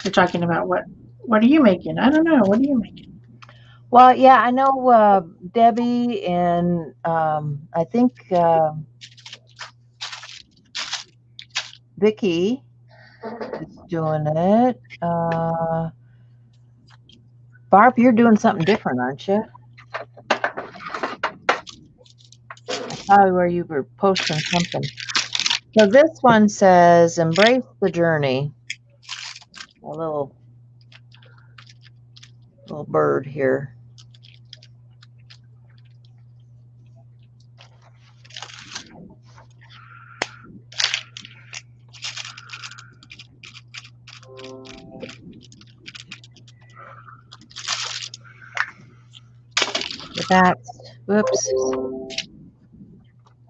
You're talking about what are you making? I don't know. What are you making? Well, yeah, I know Debbie and I think Vicky is doing it. Barb, you're doing something different, aren't you? Probably where you were posting something. So this one says, "Embrace the journey." A little bird here. That's, whoops.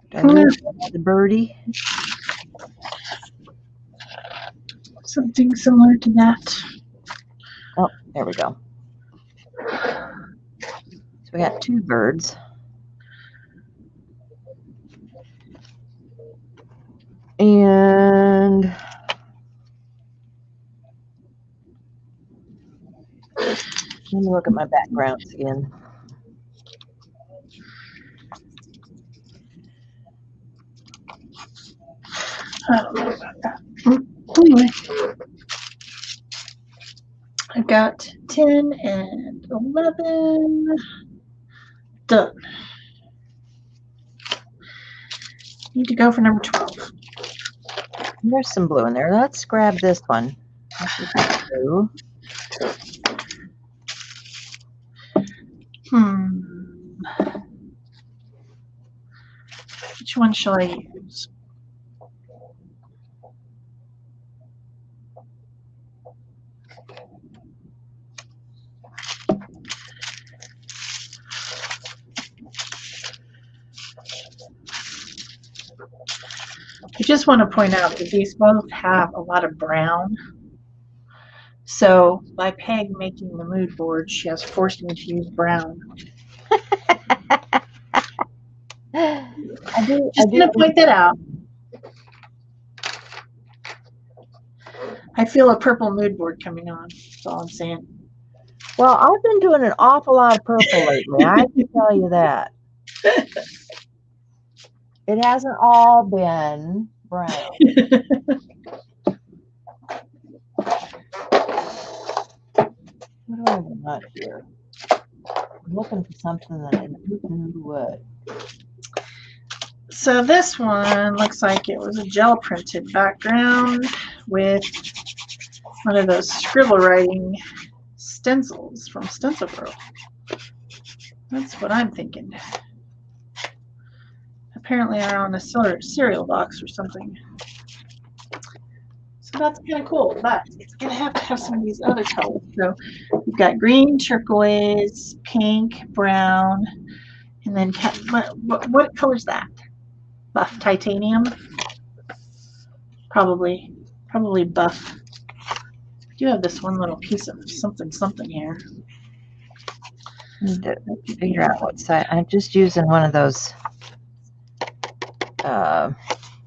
Did I lose the birdie? Something similar to that. Oh, there we go. So we got two birds. And let me look at my backgrounds again. I don't know about that. Anyway, I've got 10 and 11 done. Need to go for number 12. There's some blue in there. Let's grab this one. Blue. Which one shall I use? I just want to point out that these both have a lot of brown. So by Peg making the mood board, she has forced me to use brown. I do want to point that out. I feel a purple mood board coming on. That's all I'm saying. Well, I've been doing an awful lot of purple lately. I can tell you that. It hasn't all been brown. What do I want here? I'm looking for something that I don't know what. So this one looks like it was a gel printed background with one of those scribble writing stencils from Stencil Girl. That's what I'm thinking. Apparently they're on a cereal box or something. So that's kind of cool, but it's going to have some of these other colors. So we've got green, turquoise, pink, brown, and then what color is that? Buff titanium? Probably buff. I do have this one little piece of something here. Need to figure out what side. I'm just using one of those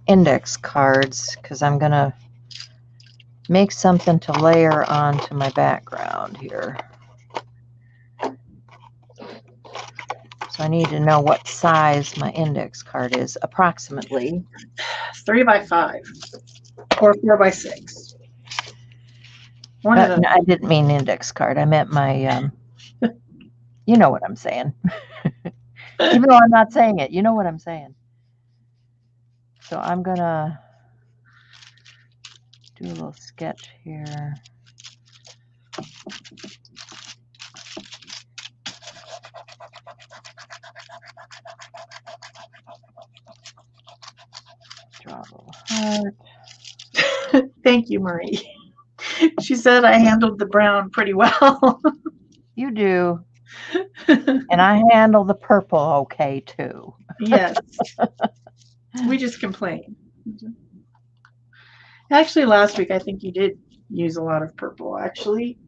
index cards because I'm going to make something to layer onto my background here. So I need to know what size my index card is, approximately. 3 by 5 or 4 by 6. No, I didn't mean index card. I meant my, you know what I'm saying. Even though I'm not saying it, you know what I'm saying. So I'm going to do a little sketch here. Draw a little Thank you, Marie. She said I handled the brown pretty well. You do. And I handle the purple okay, too. Yes. We just complain. Actually, last week, I think you did use a lot of purple, actually,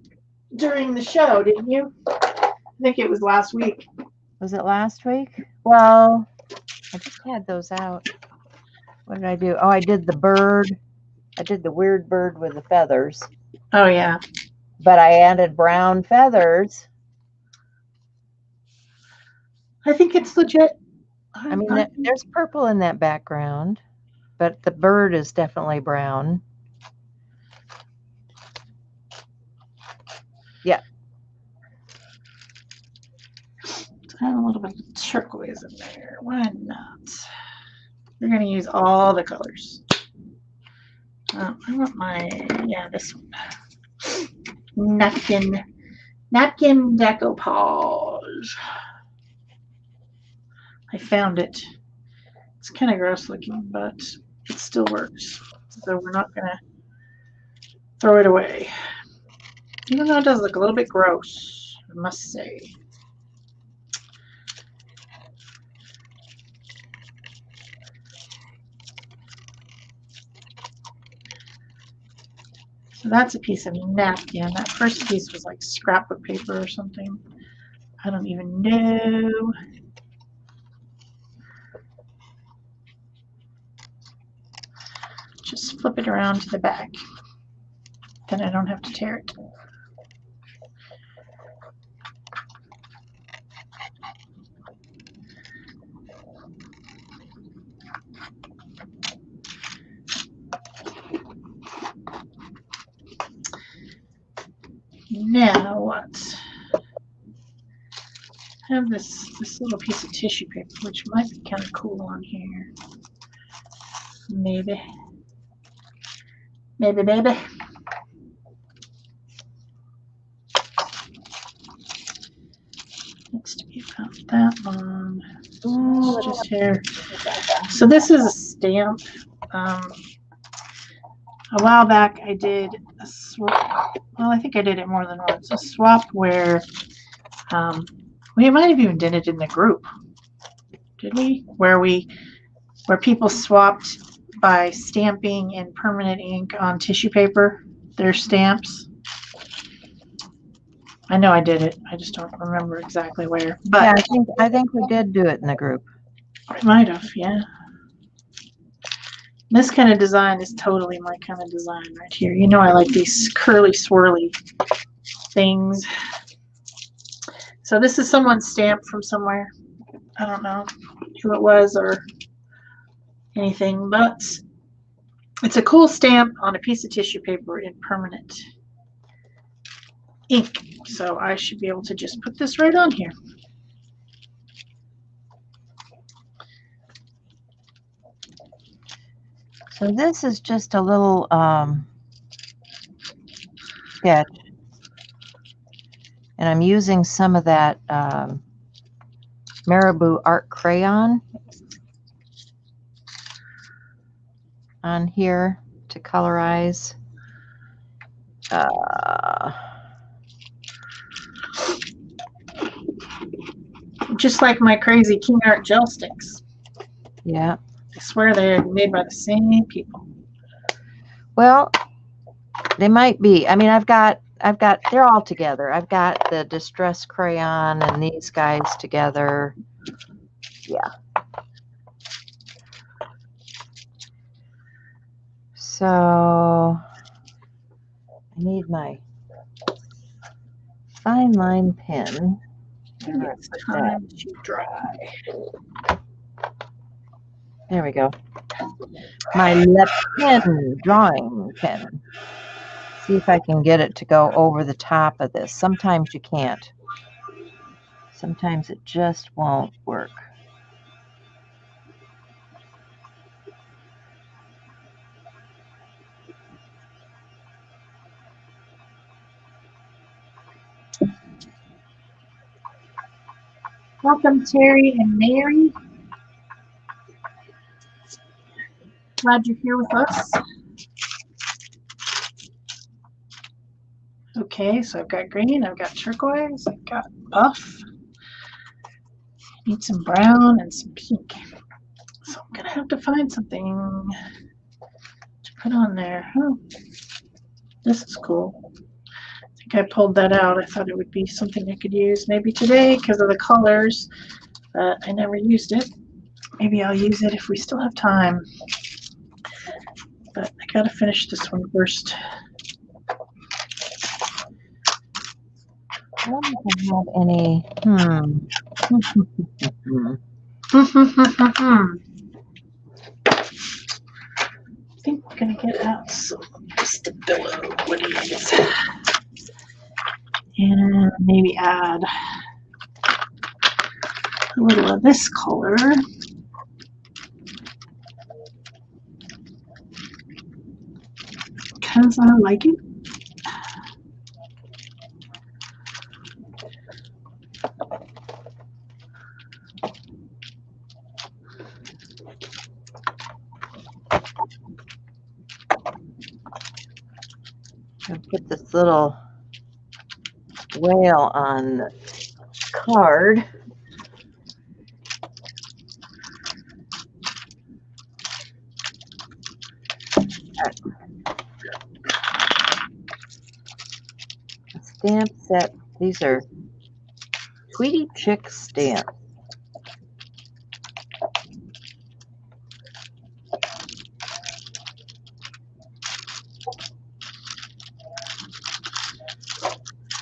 during the show, didn't you? I think it was last week. Was it last week? Well, I just had those out. What did I do? Oh, I did the bird. I did the weird bird with the feathers. Oh, yeah. But I added brown feathers. I think it's legit. I mean, there's purple in that background, but the bird is definitely brown. Yeah. Add a little bit of turquoise in there. Why not? We're going to use all the colors. I want my, this one. Napkin decoupage. I found it. It's kind of gross looking, but it still works. So we're not going to throw it away. Even though it does look a little bit gross, I must say. So that's a piece of napkin. That first piece was like scrapbook paper or something. I don't even know. Just flip it around to the back. Then I don't have to tear it. Now what? I have this little piece of tissue paper, which might be kind of cool on here. Maybe. Maybe, maybe. Needs to be about that long. Ooh, just here. So this is a stamp. A while back I did a swap. Well, I think I did it more than once. A swap where we might have even did it in the group. Did we? Where people swapped by stamping in permanent ink on tissue paper, their stamps. I know I did it. I just don't remember exactly where. But yeah, I think we did do it in the group. I might have, yeah. This kind of design is totally my kind of design right here. You know I like these curly, swirly things. So this is someone's stamp from somewhere. I don't know who it was or anything, but it's a cool stamp on a piece of tissue paper in permanent ink. So I should be able to just put this right on here. So this is just a little sketch. And I'm using some of that Marabou art crayon on here to colorize. Just like my crazy King Art gel sticks. Yeah. I swear they're made by the same people. Well, they might be. I mean, I've got, they're all together. I've got the Distress crayon and these guys together. Yeah. So I need my fine line pen. It's time to dry. There we go. My Le Pen drawing pen. See if I can get it to go over the top of this. Sometimes you can't. Sometimes it just won't work. Welcome, Terry and Mary. glad you're here with us. Okay, so I've got green, I've got turquoise, I've got buff. Need some brown and some pink. So I'm gonna have to find something to put on there. Oh, this is cool. I think I pulled that out. I thought it would be something I could use maybe today because of the colors, but I never used it. Maybe I'll use it if we still have time. But I gotta finish this one first. I don't know if I have any. I think we're gonna get out some Stabilo woodies and maybe add a little of this color. Because I like it. I'll put this little whale on the card. A stamp set. These are Tweety Chick stamps.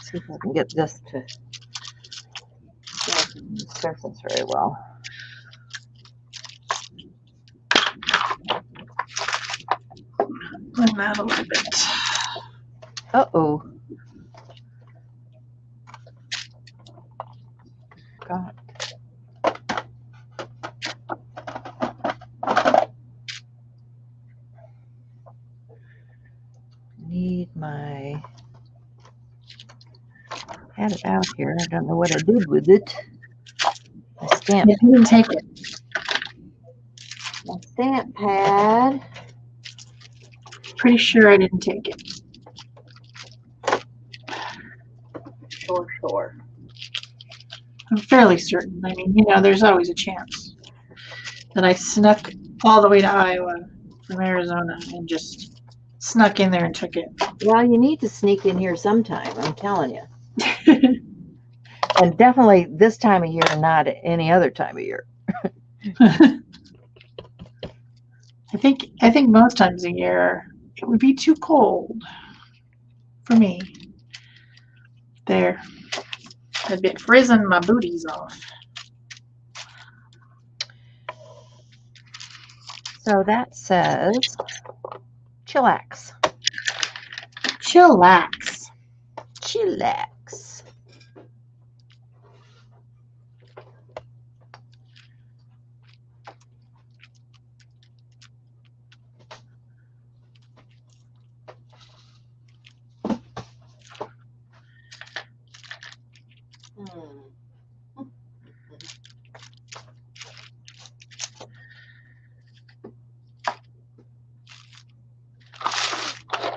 See if I can get this to surface very well. Blend that a little bit. Uh-oh. God. Need my... had it out here. I don't know what I did with it. My stamp. You didn't take it. My stamp pad. Pretty sure I didn't take it. Sure. I'm fairly certain. I mean, you know, there's always a chance that I snuck all the way to Iowa from Arizona and just snuck in there and took it. Well, you need to sneak in here sometime, I'm telling you. And definitely this time of year, not any other time of year. I think most times a year it would be too cold for me. There. I'd be frizzing my booties off. So that says chillax. Chillax. Chillax.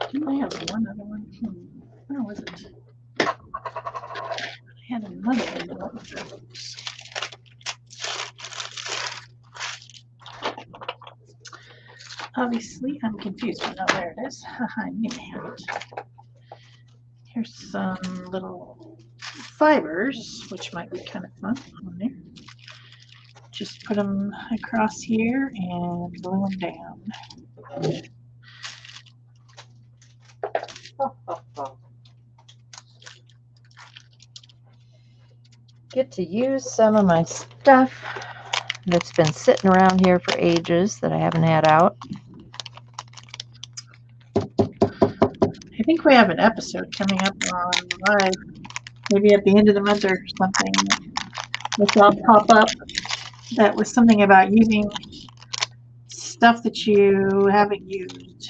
Didn't I have one other one? Where was it? I had another one. Obviously, I'm confused. Oh, there it is. I knew I had it. Here's some little fibers, which might be kind of fun on there. Just put them across here and glue them down. Get to use some of my stuff that's been sitting around here for ages that I haven't had out. I think we have an episode coming up on live, maybe at the end of the month or something. This will pop up. That was something about using stuff that you haven't used,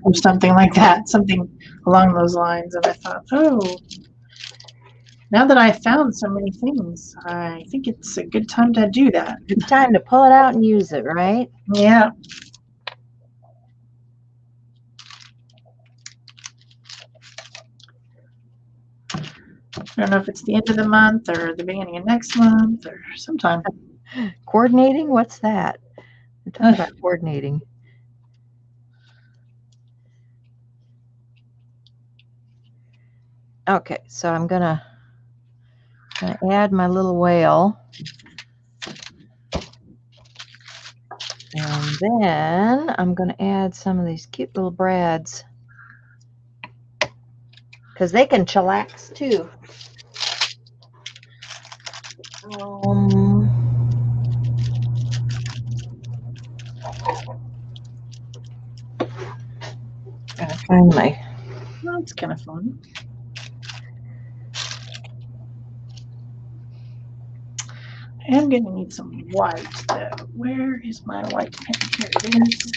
or something like that, something along those lines. And I thought, oh, now that I've found so many things, I think it's a good time to do that. It's time to pull it out and use it, right? Yeah. I don't know if it's the end of the month or the beginning of next month or sometime. Coordinating? What's that? We're talking about coordinating. Okay, so I'm gonna add my little whale. And then I'm going to add some of these cute little brads because they can chillax too. Gotta find my. Well, that's kind of fun. I am going to need some white though. Where is my white pen? Here it is.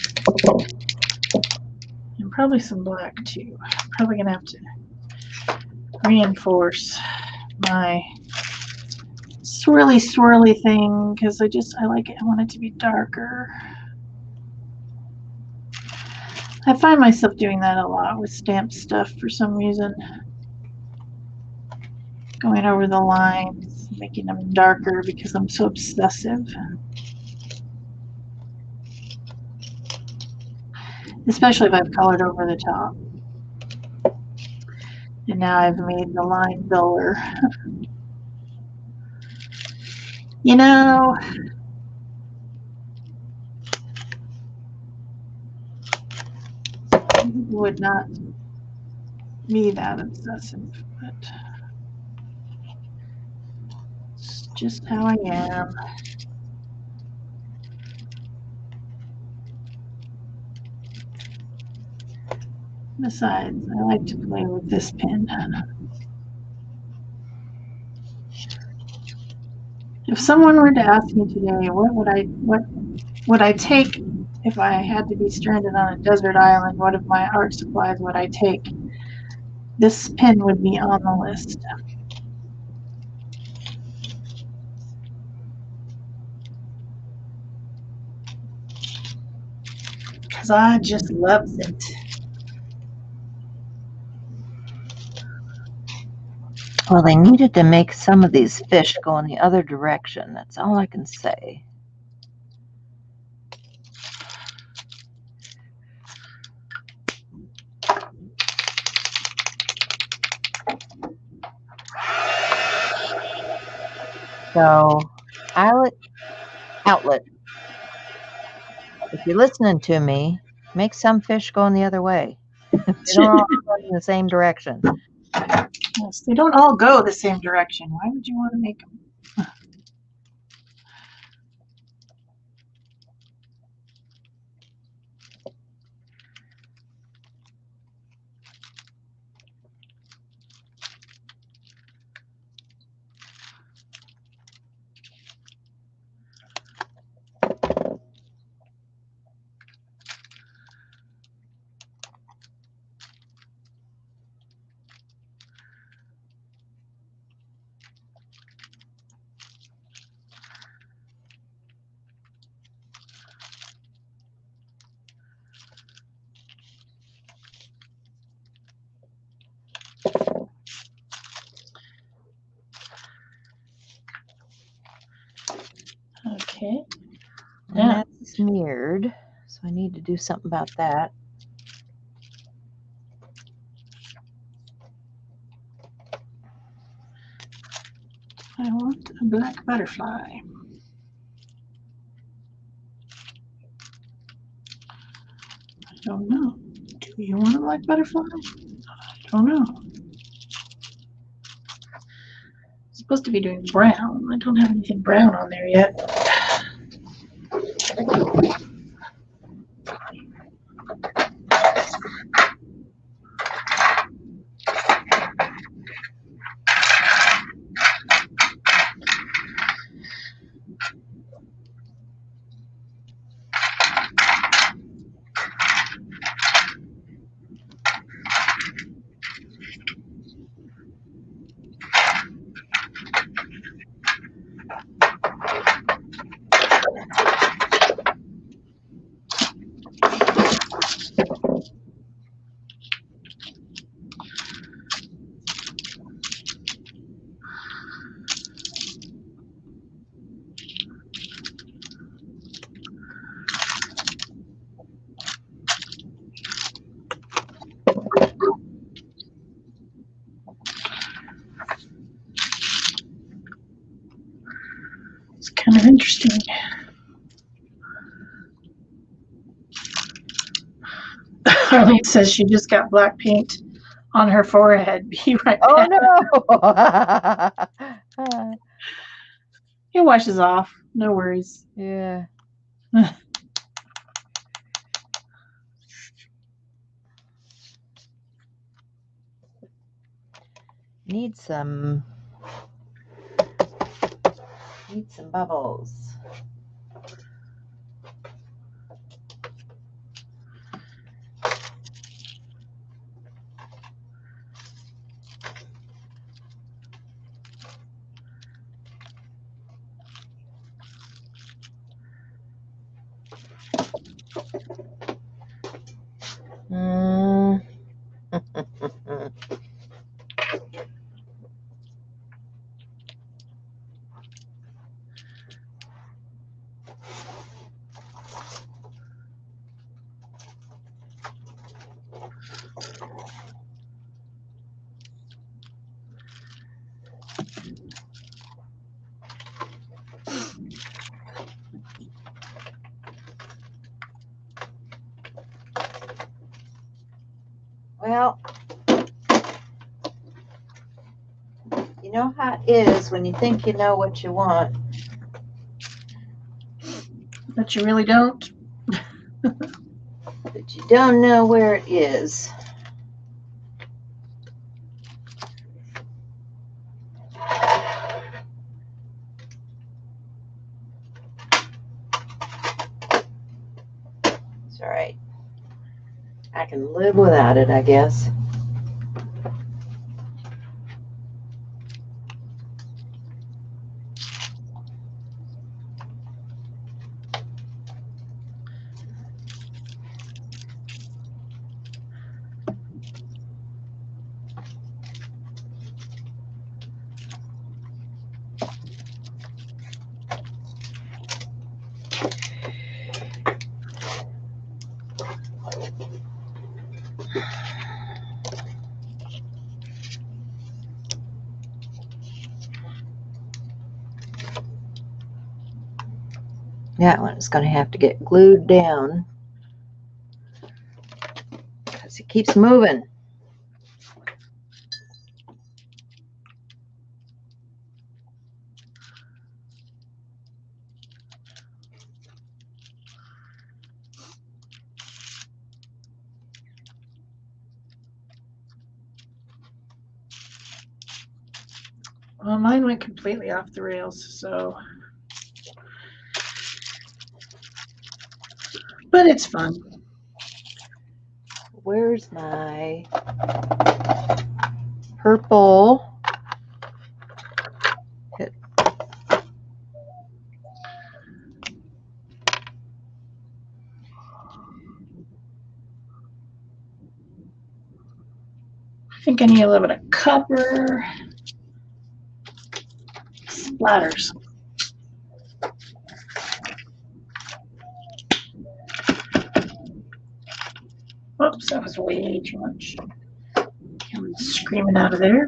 And probably some black too. I'm probably going to have to reinforce my swirly thing because I like it. I want it to be darker. I find myself doing that a lot with stamped stuff for some reason. Going over the lines, making them darker because I'm so obsessive. Especially if I've colored over the top. And now I've made the line duller. You know, would not be that obsessive, but it's just how I am. Besides, I like to play with this pen. If someone were to ask me today, what would I take if I had to be stranded on a desert island? What of my art supplies would I take? This pen would be on the list. Because I just love it. Well, they needed to make some of these fish go in the other direction. That's all I can say. So, outlet. If you're listening to me, make some fish go in the other way. They don't all go in the same direction. Yes, they don't all go the same direction. Why would you want to make them? Okay. And that's smeared, so I need to do something about that. I want a black butterfly. I don't know. Do you want a black butterfly? I don't know. I'm supposed to be doing brown. I don't have anything brown on there yet. It's kind of interesting. Arlene says she just got black paint on her forehead. Be right back. Oh no. It washes off. No worries. Yeah. Need some bubbles. Well, you know how it is when you think you know what you want. But you really don't. But you don't know where it is. It's all right. I can live without it, I guess. That one is going to have to get glued down because it keeps moving. Well, mine went completely off the rails, so. But it's fun. Where's my purple? Hit. I think I need a little bit of copper splatters. Whoops, that was way too much. Coming screaming out of there.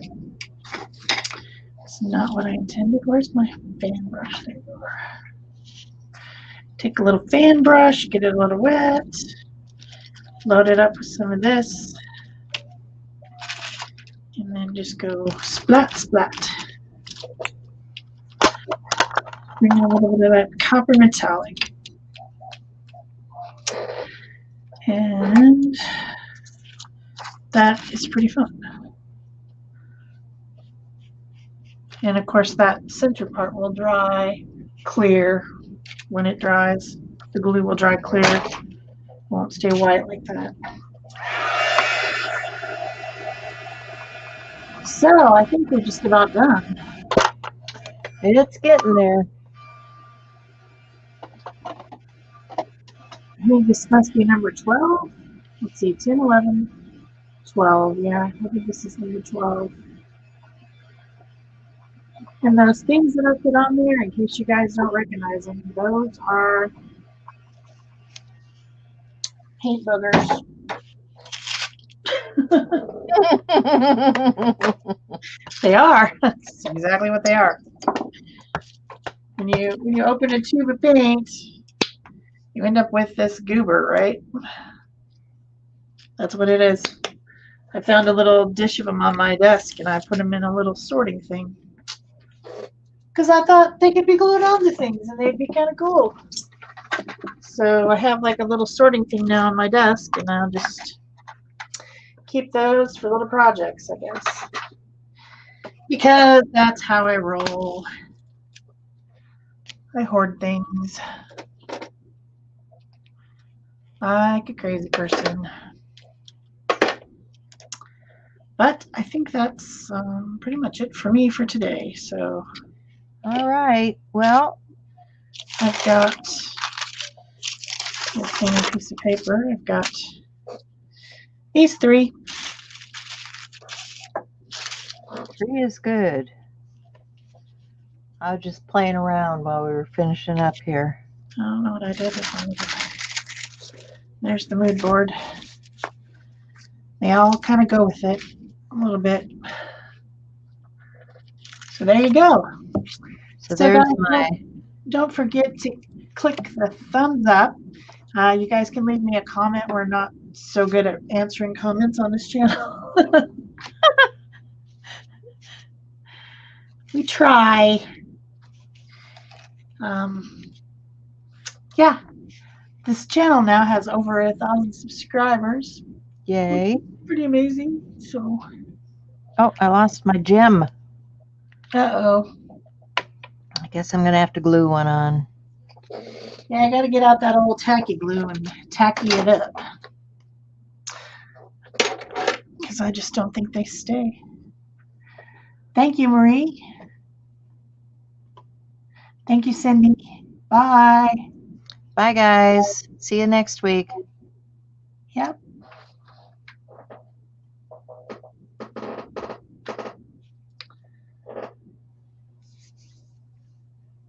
That's not what I intended. Where's my fan brush? There you go. Take a little fan brush, get it a little wet, load it up with some of this, and then just go splat, splat. Bring a little bit of that copper metallic. And that is pretty fun. And of course that center part will dry clear when it dries. The glue will dry clear. It won't stay white like that. So I think we're just about done. It's getting there. I think this must be number 12. Let's see, 10, 11, 12. Yeah, I think this is number 12. And those things that I put on there, in case you guys don't recognize them, those are paint boogers. They are. That's exactly what they are. When you open a tube of paint, you end up with this goober, right? That's what it is. I found a little dish of them on my desk, and I put them in a little sorting thing. Because I thought they could be glued onto things, and they'd be kind of cool. So I have like a little sorting thing now on my desk, and I'll just keep those for little projects, I guess. Because that's how I roll. I hoard things. Like a crazy person. But I think that's pretty much it for me for today. So, all right. Well, I've got a thin piece of paper. I've got these three. 3 is good. I was just playing around while we were finishing up here. I don't know what I did. There's the mood board. They all kind of go with it a little bit. So there you go. So there's guys, my. Don't forget to click the thumbs up. You guys can leave me a comment. We're not so good at answering comments on this channel. We try. Yeah, this channel now has over 1,000 subscribers. Yay. Pretty amazing. So. Oh, I lost my gem. Uh-oh. I guess I'm going to have to glue one on. Yeah, I got to get out that old tacky glue and tacky it up. Because I just don't think they stay. Thank you, Marie. Thank you, Cindy. Bye. Bye, guys. See you next week. Yep.